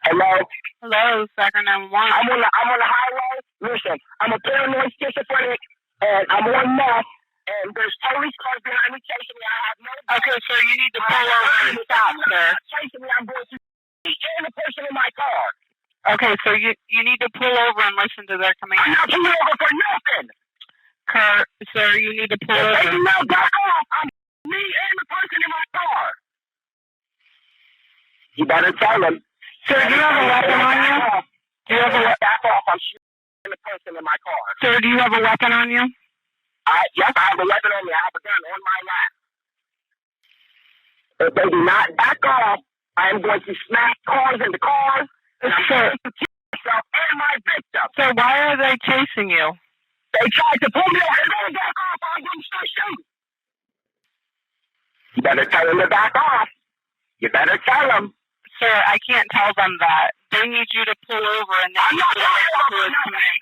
Hello? Hello, Sacramento 911. I'm on the highway. Listen, I'm a paranoid schizophrenic, and I'm on meth, and there's police cars behind me chasing me. I have no... Okay, sir, you need to pull over and stop, sir. Chasing me, I'm going to and the person in my car. Okay, so you need to pull over and listen to their command. I'm not pulling over for nothing. Sir, you need to pull over. They do not back off. I'm me and the person in my car. You better tell them. Sir, do you have a weapon on you? Do you have a weapon? Back off. I'm shooting the person in my car. Sir, do you have a weapon on you? Yes, I have a weapon on me. I have a gun on my lap. If they do not back off, I am going to smash cars into cars. And I'm going to kill myself and my victim. Sir, why are they chasing you? They tried to pull me over. They're going to back off. I'm going to start shooting. You better tell them to back off. You better tell them. Sir, I can't tell them that. They need you to pull over and they need you to listen to his command.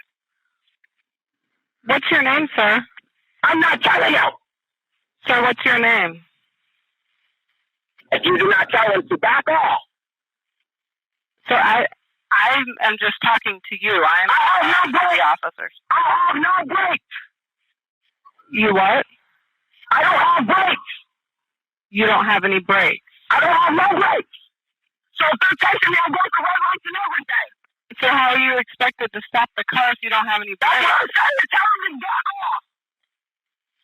What's your name, sir? I'm not telling you. Sir, what's your name? If you do not tell them to back off. Sir, I am just talking to you. I am not the officers. I have no brakes. You what? I don't have brakes. You don't have any brakes. I don't have no brakes. So if they're chasing me, I'm going to red lights and everything. So how are you expected to stop the car if you don't have any brakes? That's what I'm saying. Tell them to back off.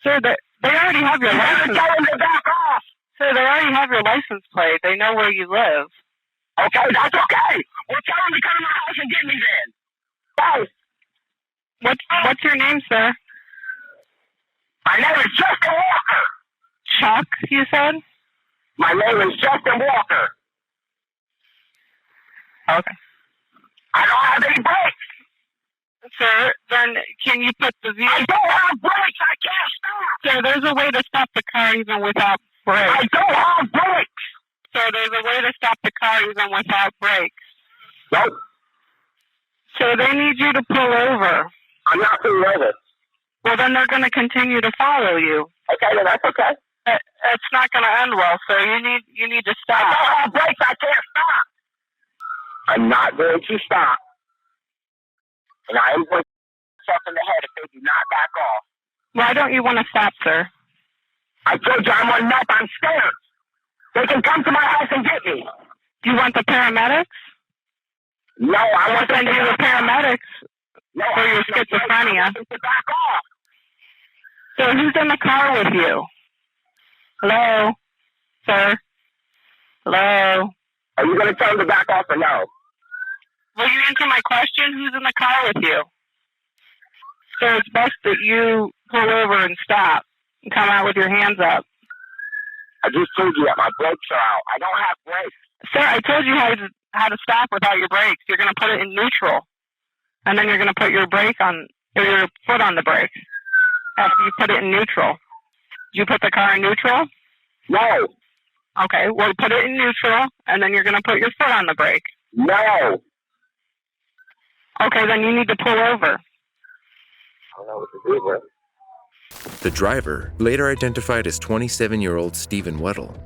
Sir, they already have your license. Tell them to back off. Sir, they already have your license plate. They know where you live. Okay, that's okay. Well, tell them to come to my house and get me then. Bye. What's your name, sir? My name is Justin Walker. Chuck, you said? My name is Justin Walker. Okay. I don't have any brakes. Sir, then can you put the vehicle... I don't have brakes. I can't stop. Sir, there's a way to stop the car even without brakes. I don't have brakes. Sir, there's a way to stop the car even without brakes. Nope. Sir, they need you to pull over. I'm not pulling over. Well, then they're going to continue to follow you. Okay, then that's okay. It's not going to end well, sir. You need to stop. I don't have brakes. I can't stop. I'm not going to stop. And I am going to shoot myself in the head if they do not back off. Why don't you want to stop, sir? I told you I'm on meth. I'm scared. They can come to my house and get me. Do you want the paramedics? No, I want to send you the paramedics for your schizophrenia. To back off. So who's in the car with you? Hello? Sir? Hello? Are you going to tell them to back off or no? Will you answer my question? Who's in the car with you? So it's best that you pull over and stop and come out with your hands up. I just told you that my brakes are out. I don't have brakes. Sir, I told you how to stop without your brakes. You're going to put it in neutral. And then you're going to put your brake on, or your foot on the brake after you put it in neutral. Did you put the car in neutral? No. Okay, well, put it in neutral, and then you're going to put your foot on the brake. No. Okay, then you need to pull over. I don't know what to do, bro. The driver, later identified as 27-year-old Stephen Weddle,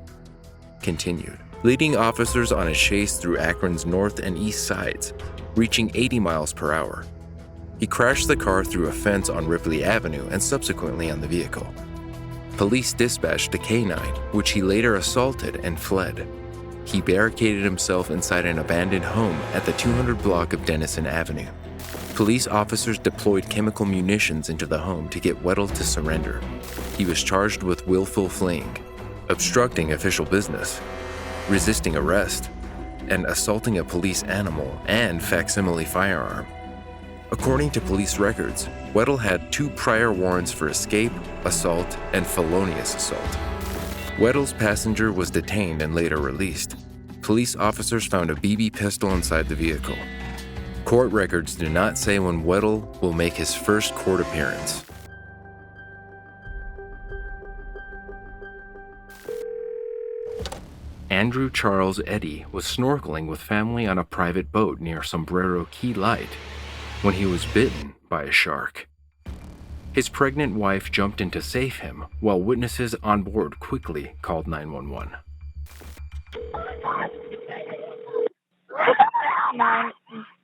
continued, leading officers on a chase through Akron's north and east sides, reaching 80 miles per hour. He crashed the car through a fence on Ripley Avenue and subsequently on the vehicle. Police dispatched a K-9, which he later assaulted and fled. He barricaded himself inside an abandoned home at the 200 block of Dennison Avenue. Police officers deployed chemical munitions into the home to get Weddle to surrender. He was charged with willful fleeing, obstructing official business, resisting arrest, and assaulting a police animal and facsimile firearm. According to police records, Weddle had 2 prior warrants for escape, assault, and felonious assault. Weddle's passenger was detained and later released. Police officers found a BB pistol inside the vehicle. Court records do not say when Weddle will make his first court appearance. Andrew Charles Eddy was snorkeling with family on a private boat near Sombrero Key Light when he was bitten by a shark. His pregnant wife jumped in to save him, while witnesses on board quickly called 911.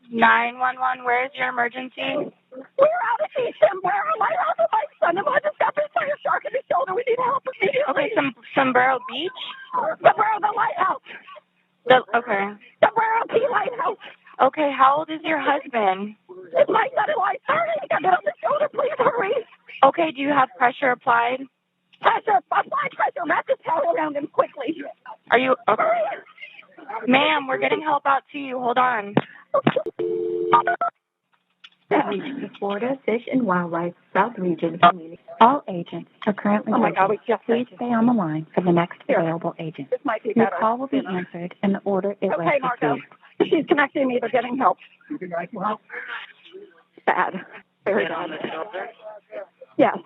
911, where is your emergency? We're out at the Sombrero Lighthouse with my son-in-law just got bit by a shark in the shoulder. We need help immediately. Okay, Sombrero Beach? Sombrero, the lighthouse. Okay. Sombrero Key Lighthouse. Okay, how old is your husband? It's my son-in-law. Sorry, he got bit on the shoulder. Please hurry. Okay, do you have pressure applied? Pressure, apply pressure. Wrap this towel around him quickly. Are you... Okay. Ma'am, we're getting help out to you. Hold on. The Florida Fish and Wildlife South Region Community. All agents are currently Please stay on the line for the next available agent. This might be Your better. call will be answered and the order is Okay, Marco. She's connecting me. They're getting help. Bad. Very bad. Yes.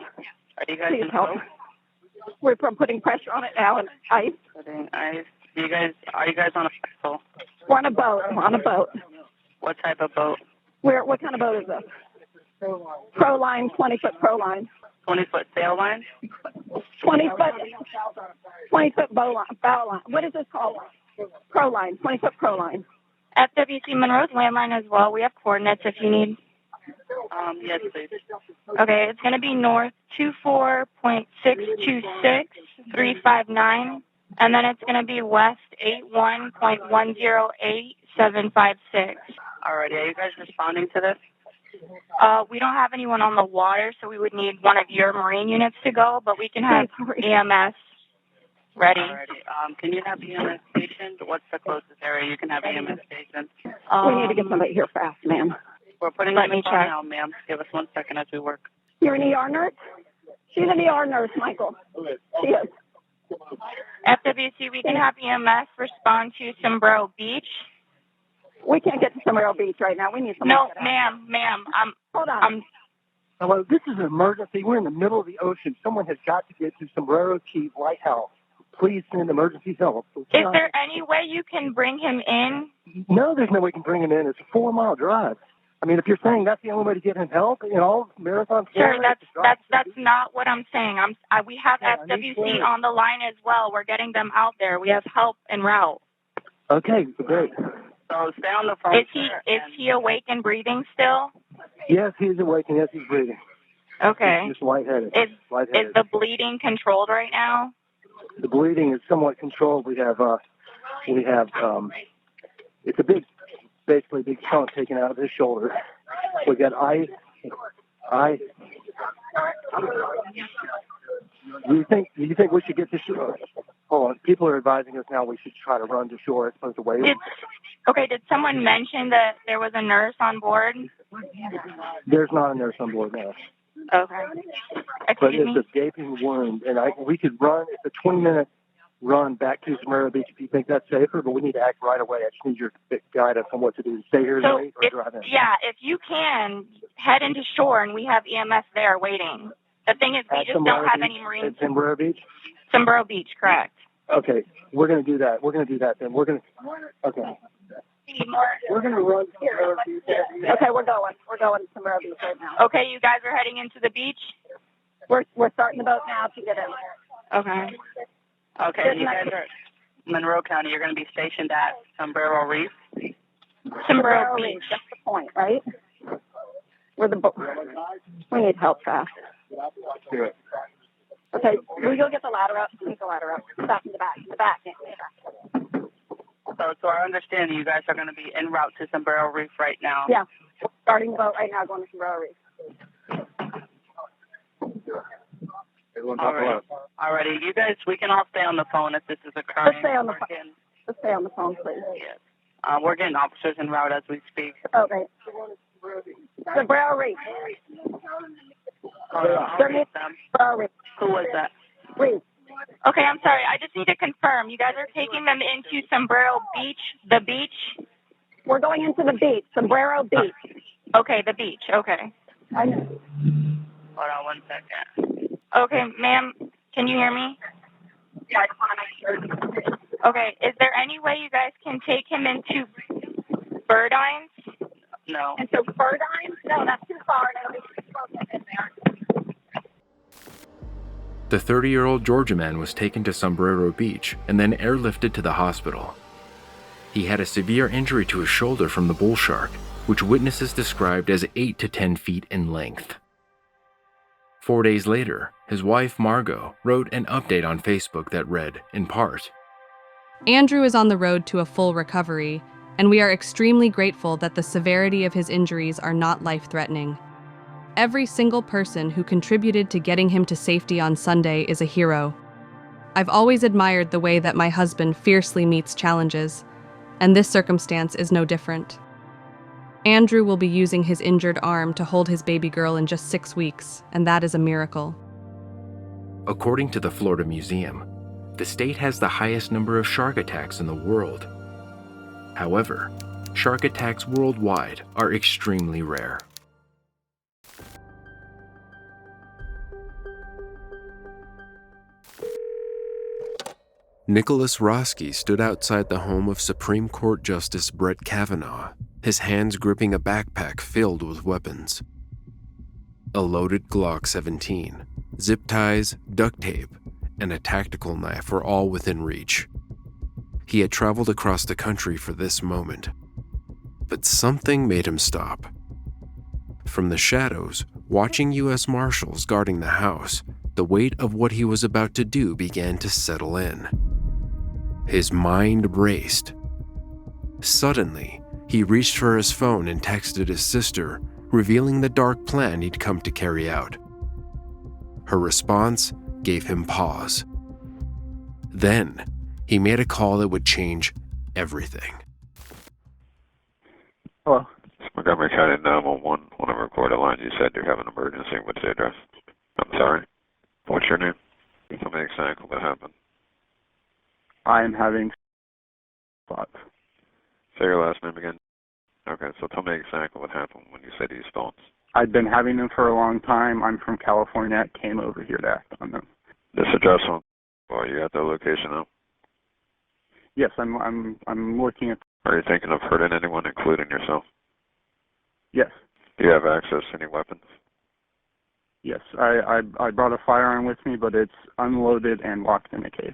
Are you guys Please help. We're putting pressure on it now and ice. Putting ice Are you guys on a vessel? We're on a boat. We're on a boat. What type of boat? What kind of boat is this? Pro line, 20-foot pro line. 20-foot sail line? 20-foot bow line. What is this called? Pro line, 20-foot pro line. FWC Monroe's landline as well. We have coordinates if you need. Yes, please. Okay, it's going to be north 24.626.359, and then it's going to be west 81.108756. Alrighty, are you guys responding to this? We don't have anyone on the water, so we would need one of your marine units to go, but we can have EMS ready. Alrighty. Can you have EMS stationed? What's the closest area you can have EMS stationed? We need to get somebody here fast, man. We're putting Let on the me phone check. now, ma'am. Give us 1 second as we work. You're an ER nurse? She's an ER nurse, Michael. She is. FWC, we can have EMS respond to Sombrero Beach. We can't get to Sombrero Beach right now. We need someone No, to get out. ma'am. Hold on. Hello, this is an emergency. We're in the middle of the ocean. Someone has got to get to Sombrero Key Lighthouse. Please send emergency help. Is there any way you can bring him in? No, there's no way we can bring him in. It's a 4-mile drive. I mean, if you're saying that's the only way to get him help, marathon. Sure, that's not what I'm saying. We have FWC on the line as well. We're getting them out there. We have help en route. Okay, great. So stay on the phone. Is he awake and breathing still? Yes, he's awake and yes, he's breathing. Okay. He's just lightheaded. Is the bleeding controlled right now? The bleeding is somewhat controlled. We have it's a basically big chunk taken out of his shoulder. We got ice. Do you think we should get to shore? Hold on. People are advising us now we should try to run to shore as opposed to wait. Did someone mention that there was a nurse on board? There's not a nurse on board now. Okay. But it's a gaping wound, and we could run. It's a 20-minute run back to Sombrero Beach if you think that's safer, but we need to act right away. I just need your guidance on what to do. Stay here and wait or drive in. Yeah, if you can, head into shore, and we have EMS there waiting. The thing is, we just don't have any Marines. At Sombrero Beach? Sombrero Beach, correct. Okay, we're going to do that. We're going to do that then. Okay. We're going to run to Sombrero Beach. Okay, we're going. We're going to Sombrero Beach right now. Okay, you guys are heading into the beach? We're starting the boat now to get in. Okay. Okay, you guys are Monroe County. You're going to be stationed at Sombrero Reef. Sombrero Beach. That's the point, right? We need help fast. Okay, we go get the ladder up. Get the ladder up. Back in the back. So, to our understanding, you guys are going to be en route to Sombrero Reef right now. Yeah, we're starting the boat right now, going to Sombrero Reef. Alrighty, you guys, we can all stay on the phone if this is occurring. Let's stay on the phone. Let's stay on the phone, please. Yes. We're getting officers en route as we speak. Okay. Sombrero Reef. Who was that? Reef. Okay, I'm sorry. I just need to confirm. You guys are taking them into Sombrero Beach, the beach? We're going into the beach, Sombrero Beach. Okay, the beach. Okay. I know. Hold on 1 second. Okay, ma'am, can you hear me? Yeah, I just want to make sure. Okay, is there any way you guys can take him into Burdines? No. And so Burdines? No, that's too far. That'll be too close in there. The 30-year-old Georgia man was taken to Sombrero Beach and then airlifted to the hospital. He had a severe injury to his shoulder from the bull shark, which witnesses described as 8 to 10 feet in length. 4 days later, his wife Margot wrote an update on Facebook that read, in part, Andrew is on the road to a full recovery, and we are extremely grateful that the severity of his injuries are not life-threatening. Every single person who contributed to getting him to safety on Sunday is a hero. I've always admired the way that my husband fiercely meets challenges, and this circumstance is no different. Andrew will be using his injured arm to hold his baby girl in just 6 weeks, and that is a miracle. According to the Florida Museum, the state has the highest number of shark attacks in the world. However, shark attacks worldwide are extremely rare. Nicholas Roski stood outside the home of Supreme Court Justice Brett Kavanaugh, his hands gripping a backpack filled with weapons. A loaded Glock 17, zip ties, duct tape, and a tactical knife were all within reach. He had traveled across the country for this moment, but something made him stop. From the shadows, watching U.S. Marshals guarding the house, the weight of what he was about to do began to settle in. His mind raced. Suddenly, he reached for his phone and texted his sister, revealing the dark plan he'd come to carry out. Her response gave him pause. Then, he made a call that would change everything. Hello. Montgomery County 911, on a recorded line. You said you have an emergency. What's the address? I'm sorry. What's your name? Tell me exactly what happened. I'm having thoughts. Say your last name again. Okay, so tell me exactly what happened when you say these thoughts. I've been having them for a long time. I'm from California. I came over here to act on them. This address on, or you at the location now? Yes, I'm looking at. Are you thinking of hurting anyone, including yourself? Yes. Do you have access to any weapons? Yes, I brought a firearm with me, but it's unloaded and locked in a case.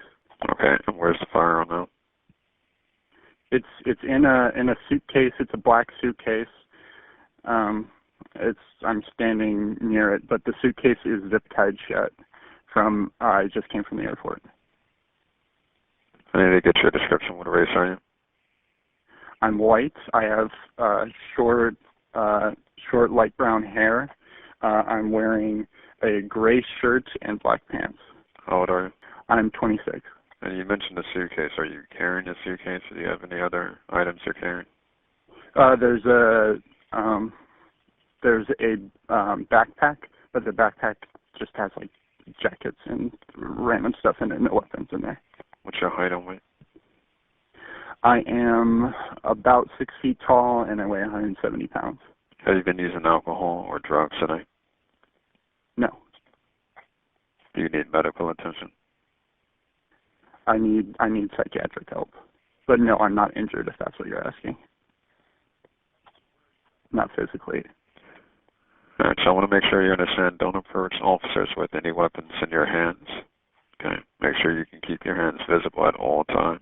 Okay, and where's the firearm now? It's in a suitcase. It's a black suitcase. I'm standing near it, but the suitcase is zip tied shut. I just came from the airport. I need to get your description. What race are you? I'm white. I have short light brown hair. I'm wearing a gray shirt and black pants. How old are you? I'm 26. And you mentioned a suitcase. Are you carrying a suitcase? Do you have any other items you're carrying? There's a backpack, but the backpack just has like jackets and random stuff in it, no weapons in there. What's your height and weight? I am about 6 feet tall and I weigh 170 pounds. Have you been using alcohol or drugs today? No. Do you need medical attention? I need psychiatric help. But no, I'm not injured if that's what you're asking. Not physically. All right, so I want to make sure you understand, don't approach officers with any weapons in your hands. Okay, make sure you can keep your hands visible at all times.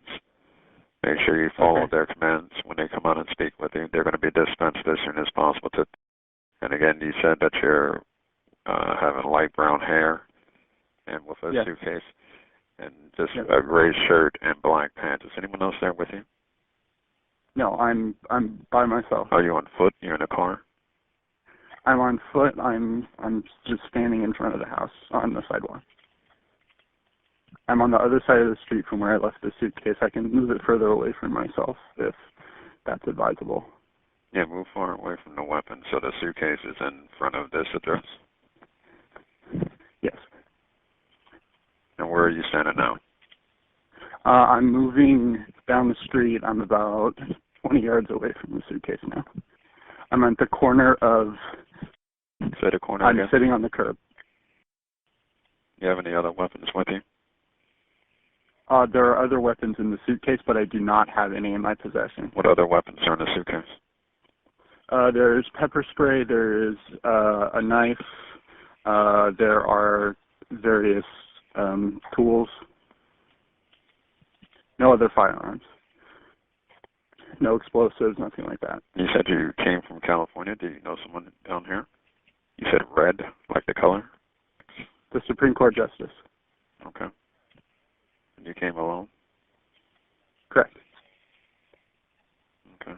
Make sure you follow their commands when they come out and speak with you. They're going to be dispensed as soon as possible. And again, you said that you're having light brown hair and with a suitcase and just a gray shirt and black pants. Is anyone else there with you? No, I'm by myself. Are you on foot? You're in a car? I'm on foot. I'm just standing in front of the house on the sidewalk. I'm on the other side of the street from where I left the suitcase. I can move it further away from myself if that's advisable. Yeah, move far away from the weapon so the suitcase is in front of this address. Yes. And where are you standing now? I'm moving down the street. I'm about 20 yards away from the suitcase now. I'm at the corner of... Say the corner I'm again. sitting on the curb. Do you have any other weapons with you? There are other weapons in the suitcase, but I do not have any in my possession. What other weapons are in the suitcase? There's pepper spray, there is a knife, there are various tools. No other firearms. No explosives, nothing like that. You said you came from California. Do you know someone down here? You said red, like the color? The Supreme Court Justice. Okay. And you came alone? Correct. Okay.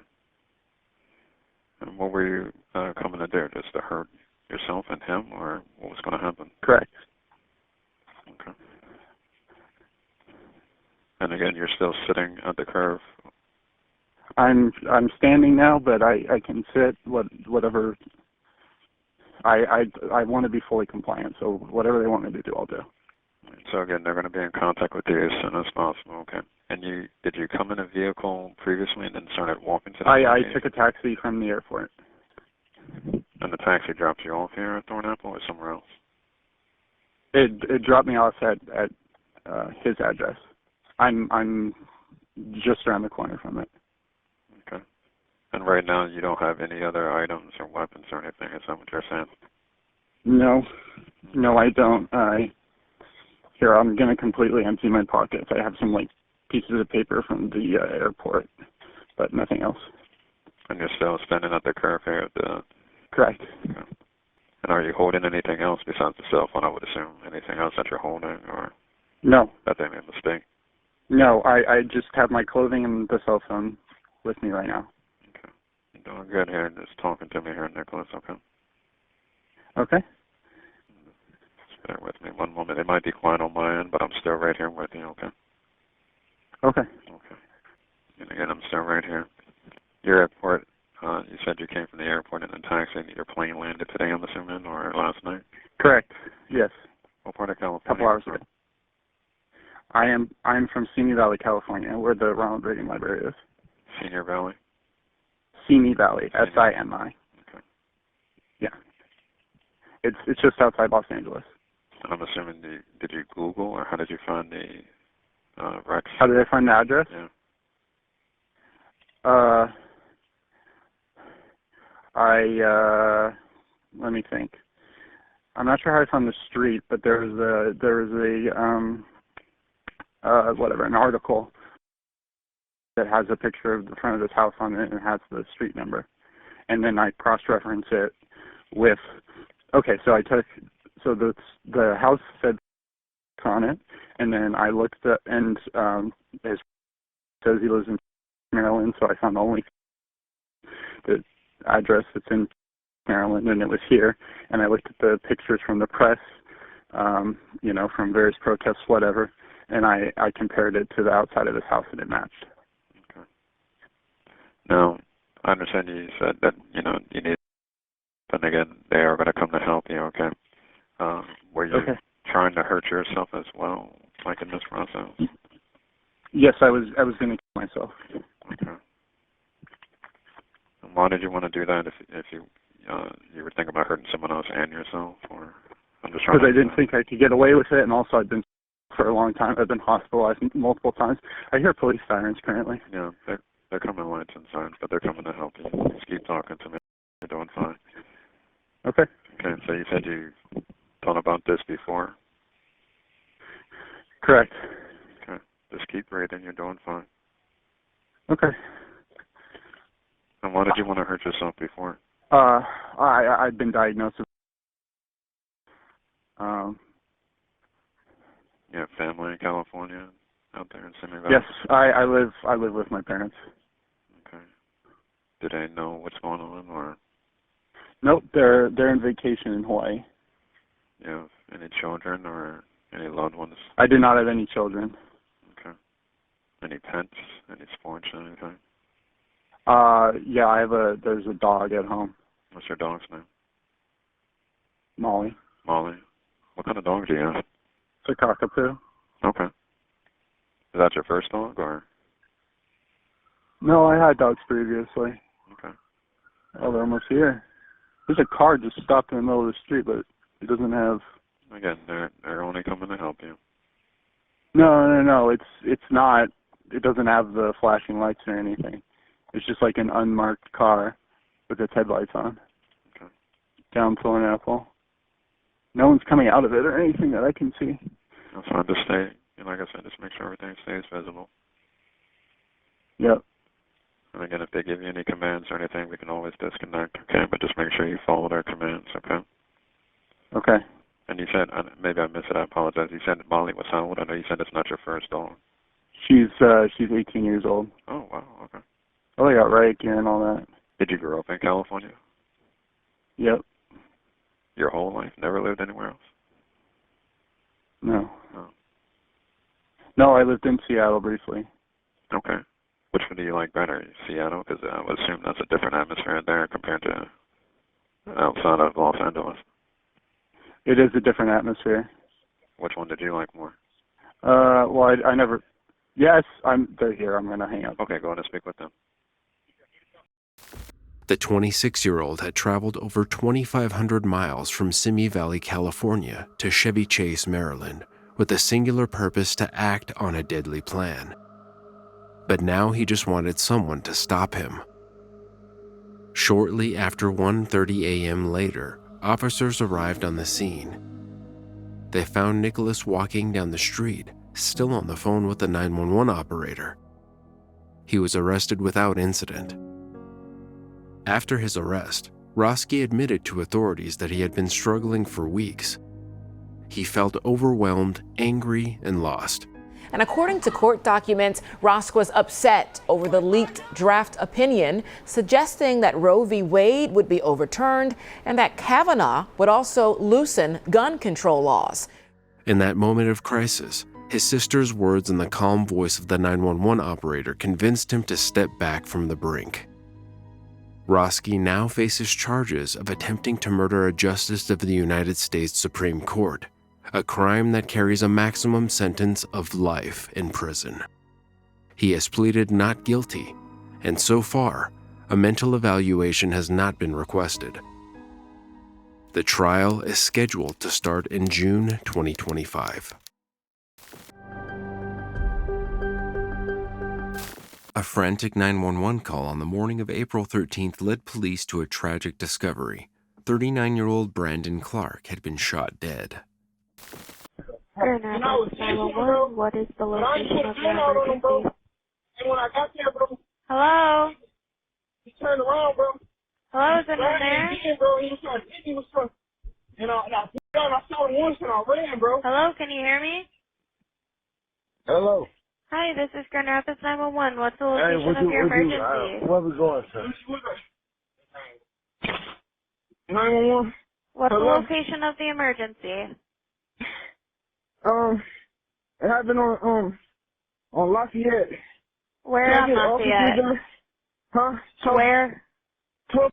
And what were you coming to do? Just to hurt yourself and him, or what was going to happen? Correct. Okay. And again, you're still sitting at the curve. I'm standing now, but I can sit whatever. I want to be fully compliant, so whatever they want me to do, I'll do. So again, they're going to be in contact with you as soon as possible. Okay. And did you come in a vehicle previously and then started walking to the I took a taxi from the airport. And the taxi dropped you off here at Thornapple or somewhere else? It dropped me off at his address. I'm just around the corner from it. Okay. And right now you don't have any other items or weapons or anything, is that what you're saying? No, I don't. Here, I'm gonna completely empty my pockets. I have some like pieces of paper from the airport, but nothing else. And you're still standing at the curb here at the... Correct. Okay. And are you holding anything else besides the cell phone, I would assume? Anything else that you're holding, or No, that they made a mistake? no. I just have my clothing and the cell phone with me right now. Okay. You're doing good here, just talking to me here, Nicholas, okay? Okay. Just bear with me one moment. It might be quiet on my end, but I'm still right here with you, okay? Okay. Okay. And again, I'm still right here. Your airport, you said you came from the airport in a taxi and your plane landed today, I'm assuming, or last night? Correct. Yes. What part of California? A couple hours ago. I'm from Simi Valley, California, where the Ronald Reagan Library is. Senior Valley? Simi Valley, S-I-M-I. Okay. Yeah. It's just outside Los Angeles. And I'm assuming, did you Google, or how did you find the Rex? How did I find the address? Yeah. Let me think. I'm not sure how I found the street, but there was an article that has a picture of the front of this house on it and has the street number. And then I cross-reference it with, so the house said on it, and then I looked up, and it says he lives in Maryland, so I found only the address that's in Maryland, and it was here. And I looked at the pictures from the press, from various protests, whatever, and I compared it to the outside of this house, and it matched. Okay. Now, I understand you said that, you need, but again, they are going to come to help you, okay? Were you trying to hurt yourself as well, like in this process? Yes, I was going to kill myself. Okay. And why did you want to do that if you were thinking about hurting someone else and yourself? Or I'm just trying. Because I didn't think I could get away with it, and also I've been for a long time. I've been hospitalized multiple times. I hear police sirens currently. Yeah, they're coming lights and signs, but they're coming to help you. Just keep talking to me. You're doing fine. Okay. Okay, so you said you thought about this before? Correct. Okay. Just keep breathing. You're doing fine. Okay. And why did you want to hurt yourself before? I'd been diagnosed with You have family in California out there in Simi Valley? Yes, I live with my parents. Okay. Do they know what's going on, or? Nope, they're in vacation in Hawaii. You have any children or any loved ones? I do not have any children. Okay. Any pets? Any sports or anything? Yeah, there's a dog at home. What's your dog's name? Molly. Molly. What kind of dog do you have? It's a cockapoo. Okay. Is that your first dog, or? No, I had dogs previously. Okay. Oh, they're almost here. There's a car just stopped in the middle of the street, but it doesn't have... Again, they're only coming to help you. No. It's not... It doesn't have the flashing lights or anything. It's just like an unmarked car with its headlights on. Okay. Down Thorn-Apple. No one's coming out of it or anything that I can see. That's fine. Just stay, like I said, just make sure everything stays visible. Yep. And again, if they give you any commands or anything, we can always disconnect, okay? But just make sure you follow their commands, okay? Okay. And you said, maybe I missed it, I apologize. You said Molly was how old? I know you said it's not your first dog. She's 18 years old. Oh, wow, okay. Oh, I got Reiki and all that. Did you grow up in California? Yep. Your whole life? Never lived anywhere else? No. Oh. No, I lived in Seattle briefly. Okay. Which one do you like better, Seattle? Because I would assume that's a different atmosphere there compared to outside of Los Angeles. It is a different atmosphere. Which one did you like more? Well, I never... Yes, they're here. I'm going to hang up. Okay, go ahead and speak with them. The 26-year-old had traveled over 2,500 miles from Simi Valley, California to Chevy Chase, Maryland, with a singular purpose to act on a deadly plan. But now he just wanted someone to stop him. Shortly after 1:30 a.m. later, officers arrived on the scene. They found Nicholas walking down the street, still on the phone with the 911 operator. He was arrested without incident. After his arrest, Roski admitted to authorities that he had been struggling for weeks. He felt overwhelmed, angry, and lost. And according to court documents, Rosk was upset over the leaked draft opinion suggesting that Roe v. Wade would be overturned and that Kavanaugh would also loosen gun control laws. In that moment of crisis, his sister's words and the calm voice of the 911 operator convinced him to step back from the brink. Roski now faces charges of attempting to murder a justice of the United States Supreme Court, a crime that carries a maximum sentence of life in prison. He has pleaded not guilty, and so far, a mental evaluation has not been requested. The trial is scheduled to start in June 2025. A frantic 911 call on the morning of April 13th led police to a tragic discovery. 39-year-old Brandon Clark had been shot dead. What is the location of the emergency? Hello? He turned around, bro. Hello, is anyone there? He was trying to hit me with something. And I saw him once and I ran, bro. Hello, can you hear me? Hello. Hi, this is Grand Rapids 911. What's the location of your emergency? Where we going, sir? 911. What's Hello? the location of the emergency? It happened on Lafayette. Where Can I on get an officer Lafayette? there? Huh? Where? 12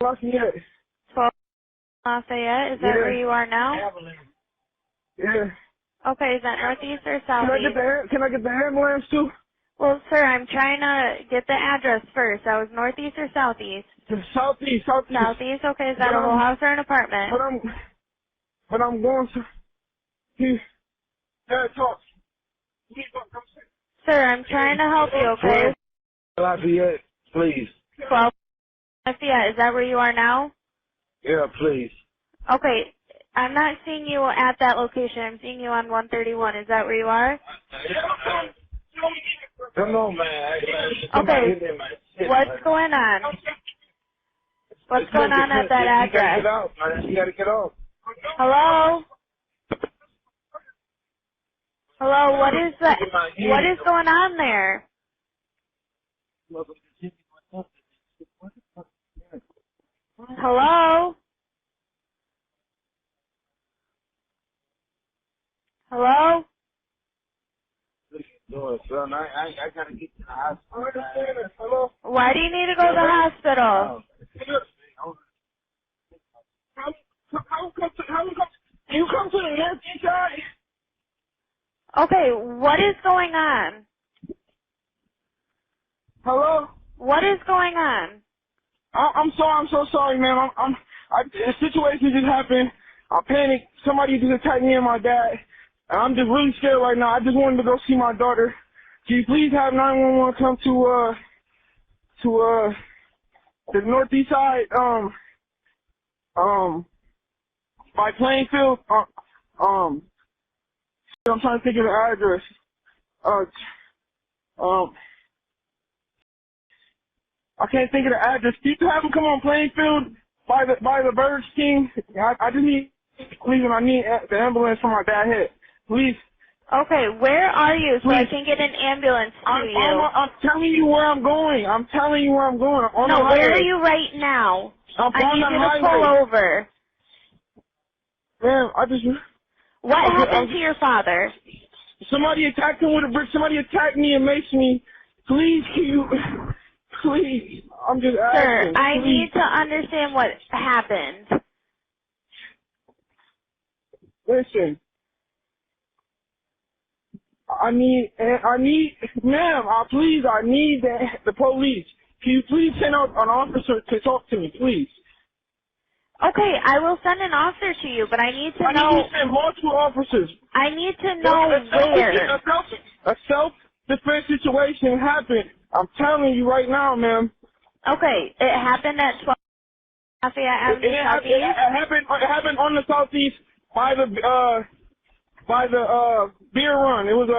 Lafayette. 12 Lafayette? Is that where you are now? Yeah. Okay, is that northeast or Can southeast? I get the ambulance too? Well, sir, I'm trying to get the address first. That was northeast or southeast? Southeast. Southeast, okay. Is that a whole house or an apartment? But I'm going to. Dad, talk. Sir, I'm trying to help you, okay? Lafayette, please. 12 Lafayette, is that where you are now? Yeah, please. Okay, I'm not seeing you at that location. I'm seeing you on 131. Is that where you are? Come on, man. Okay, what's going on? What's going on at that address? You gotta get out, man. You gotta get off. Hello? Hello, what is that? What is going on there? Hello? Hello? No, son, I gotta get to the hospital. Hello? Why do you need to go to the hospital? Can you come to the northeast side? Okay, what is going on? Hello? What is going on? I'm sorry. I'm so sorry, man. The situation just happened. I panicked. Somebody just attacked me and my dad. And I'm just really scared right now. I just wanted to go see my daughter. Can you please have 911 come to the northeast side, by Plainfield, I'm trying to think of the address. I can't think of the address. Can you have them come on Plainfield by the Birds King? I just need, please, and I need the ambulance for my dad hit. Please. Okay, where are you so I Please. can get an ambulance to you? I'm telling you where I'm going. I'm telling you where I'm going. I'm on the highway. Where are you right now? I'm I on need the you to highway. pull over. Man, I just... What happened to your father? Somebody attacked him with a brick. Somebody attacked me and maced me. Please, can you... Please. I'm just asking. Sir, I Please. need to understand what happened. Listen. I need, ma'am, I need the police. Can you please send out an officer to talk to me, please? Okay, I will send an officer to you, but I need to I know. need you to send multiple officers. I need to know where. A self-defense situation happened. I'm telling you right now, ma'am. Okay, it happened at 12 Lafayette Avenue Southeast. It happened on the southeast by the beer run. It was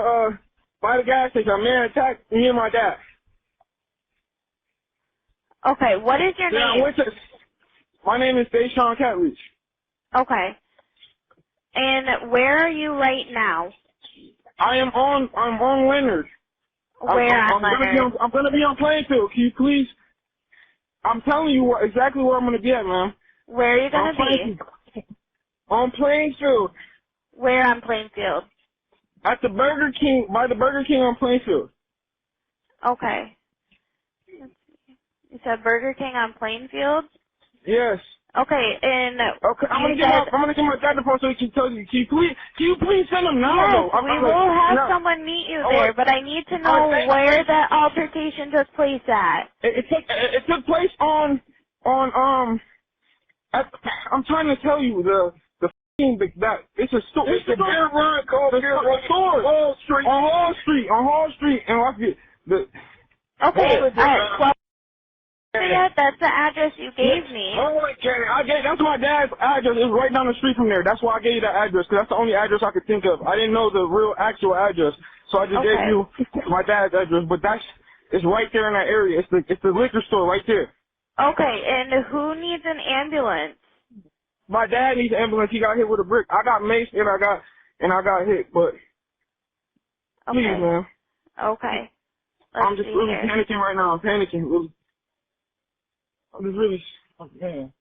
by the gas station. A man attacked me and my dad. Okay, what is your name? My name is Deshaun Catledge. Okay. And where are you right now? I'm on Leonard. Where on Leonard? I'm gonna be on Plainfield. Can you please? I'm telling you exactly where I'm gonna be at, ma'am. Where are you gonna be? On Plainfield. Where on Plainfield? At the Burger King, by the Burger King on Plainfield. Okay. You said Burger King on Plainfield? Yes. Okay, and okay, I'm gonna get my dad the phone so he can tell you. Can you please send him now? Yes, though? we will have someone meet you there, but I need to know where that altercation took place at. It took place on I'm trying to tell you that it's a store. It's a beer run called Beer Run Store. On Hall Street, and I forget the. Okay, that's the address you gave me. That's my dad's address. It's right down the street from there. That's why I gave you that address, because that's the only address I could think of. I didn't know the real actual address, so I just gave you my dad's address. But it's right there in that area. It's the liquor store right there. Okay, and who needs an ambulance? My dad needs an ambulance. He got hit with a brick. I got maced and I got hit, but please, man. Okay. I'm just really panicking right now. I'm panicking. Really. I'm just really, man.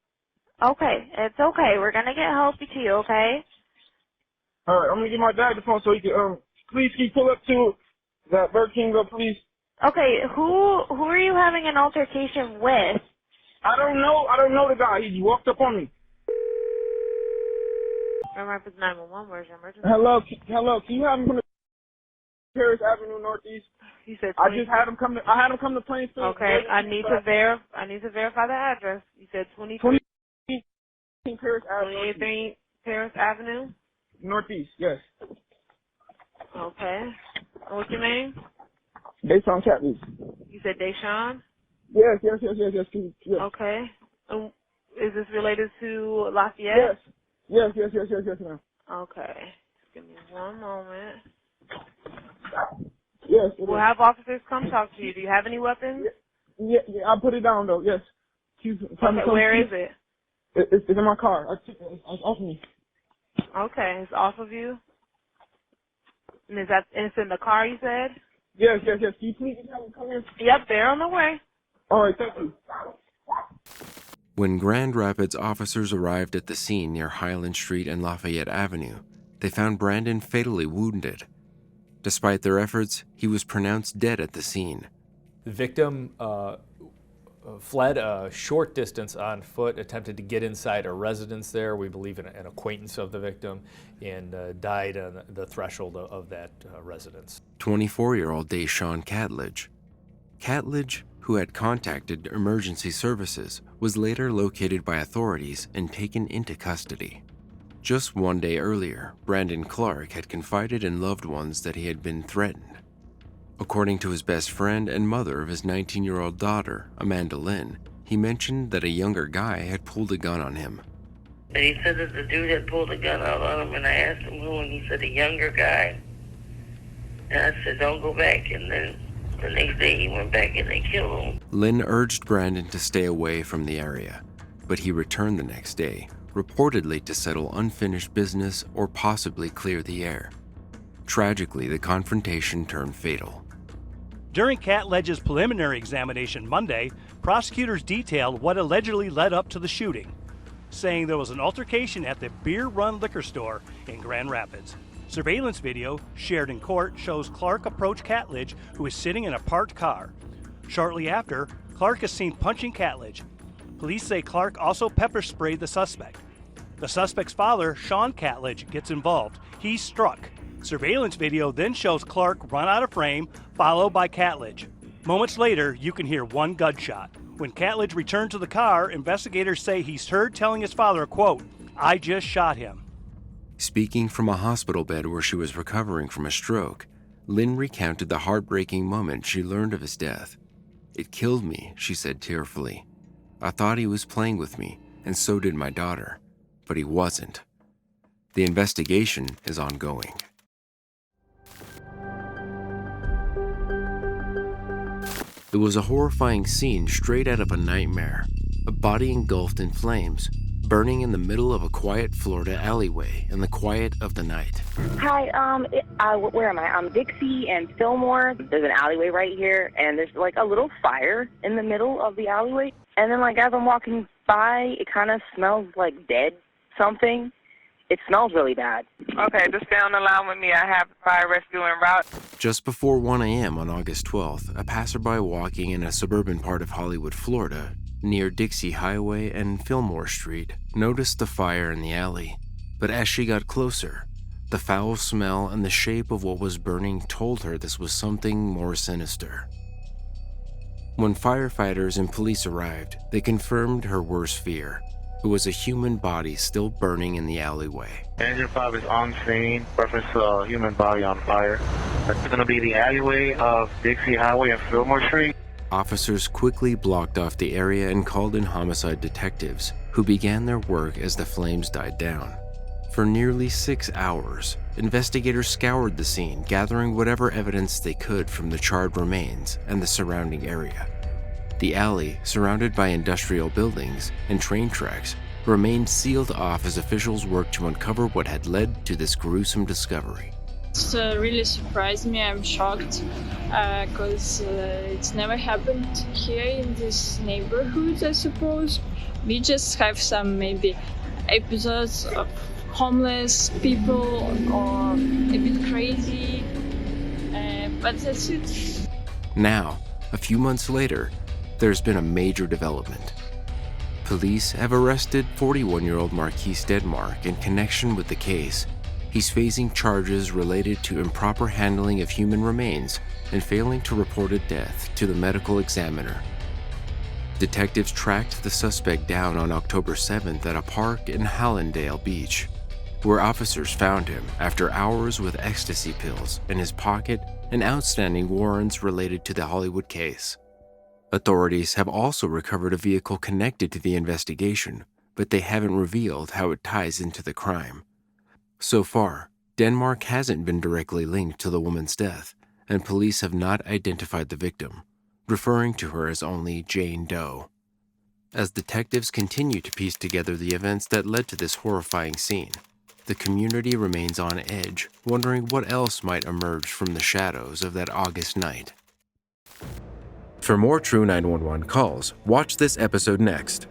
Okay, it's okay. We're gonna get help to you, okay? All right, I'm gonna get my dad the phone so he can please can you pull up to that Burger King, please. Okay, who are you having an altercation with? I don't know the guy. He walked up on me. Rapids 911, where's your emergency? Hello. Can you have him come to Paris Avenue Northeast? He said. I had him come to Plainfield. Okay, I need to verify the address. You said 23 Paris Avenue. 28 Paris Avenue. Northeast, yes. Okay. What's your name? Deshaun Catledge. You said Deshaun? Yes. Okay. Is this related to Lafayette? Yes, ma'am. Okay. Give me one moment. Yes. We'll have officers come talk to you. Do you have any weapons? Yeah, I put it down though, yes. Okay, where is it? It's in my car. It's off me. Okay, it's off of you? And it's in the car, you said? Yes. Can you please have them come here? Yep, they're on the way. All right, thank you. When Grand Rapids officers arrived at the scene near Highland Street and Lafayette Avenue, they found Brandon fatally wounded. Despite their efforts, he was pronounced dead at the scene. The victim fled a short distance on foot, attempted to get inside a residence there, we believe an acquaintance of the victim, and died on the threshold of that residence. 24-year-old Deshaun Catledge. Catledge, who had contacted emergency services, was later located by authorities and taken into custody. Just one day earlier, Brandon Clark had confided in loved ones that he had been threatened. According to his best friend and mother of his 19-year-old daughter, Amanda Lynn, he mentioned that a younger guy had pulled a gun on him. And he said that the dude had pulled a gun out on him, and I asked him who, and he said a younger guy. And I said, don't go back, and then the next day he went back and they killed him. Lynn urged Brandon to stay away from the area, but he returned the next day, reportedly to settle unfinished business or possibly clear the air. Tragically, the confrontation turned fatal. During Catledge's preliminary examination Monday, prosecutors detailed what allegedly led up to the shooting, saying there was an altercation at the Beer Run liquor store in Grand Rapids. Surveillance video shared in court shows Clark approach Catledge, who is sitting in a parked car. Shortly after, Clark is seen punching Catledge. Police say Clark also pepper sprayed the suspect. The suspect's father, Sean Catledge, gets involved. He's struck. Surveillance video then shows Clark run out of frame, followed by Catledge. Moments later, you can hear one gunshot. When Catledge returned to the car, investigators say he's heard telling his father, quote, "I just shot him." Speaking from a hospital bed where she was recovering from a stroke, Lynn recounted the heartbreaking moment she learned of his death. "It killed me," she said tearfully. "I thought he was playing with me, and so did my daughter, but he wasn't." The investigation is ongoing. It was a horrifying scene straight out of a nightmare. A body engulfed in flames, burning in the middle of a quiet Florida alleyway in the quiet of the night. Hi, where am I? I'm Dixie and Fillmore. There's an alleyway right here, and there's like a little fire in the middle of the alleyway. And then like as I'm walking by, it kind of smells like dead something. It smells really bad. Okay, just stay on the line with me. I have fire rescue en route. Just before 1 a.m. on August 12th, a passerby walking in a suburban part of Hollywood, Florida, near Dixie Highway and Fillmore Street, noticed the fire in the alley. But as she got closer, the foul smell and the shape of what was burning told her this was something more sinister. When firefighters and police arrived, they confirmed her worst fear. It was a human body still burning in the alleyway. Engine 5 is on scene. Reference to a human body on fire. That's going to be the alleyway of Dixie Highway and Fillmore Street. Officers quickly blocked off the area and called in homicide detectives, who began their work as the flames died down. For nearly 6 hours, investigators scoured the scene, gathering whatever evidence they could from the charred remains and the surrounding area. The alley, surrounded by industrial buildings and train tracks, remained sealed off as officials worked to uncover what had led to this gruesome discovery. It really surprised me. I'm shocked because it's never happened here in this neighborhood, I suppose. We just have some maybe episodes of homeless people or a bit crazy, but that's it. Now, a few months later, there's been a major development. Police have arrested 41-year-old Marquise Denmark in connection with the case. He's facing charges related to improper handling of human remains and failing to report a death to the medical examiner. Detectives tracked the suspect down on October 7th at a park in Hallandale Beach, where officers found him after hours with ecstasy pills in his pocket and outstanding warrants related to the Hollywood case. Authorities have also recovered a vehicle connected to the investigation, but they haven't revealed how it ties into the crime. So far, Denmark hasn't been directly linked to the woman's death, and police have not identified the victim, referring to her as only Jane Doe. As detectives continue to piece together the events that led to this horrifying scene, the community remains on edge, wondering what else might emerge from the shadows of that August night. For more True 911 calls, watch this episode next.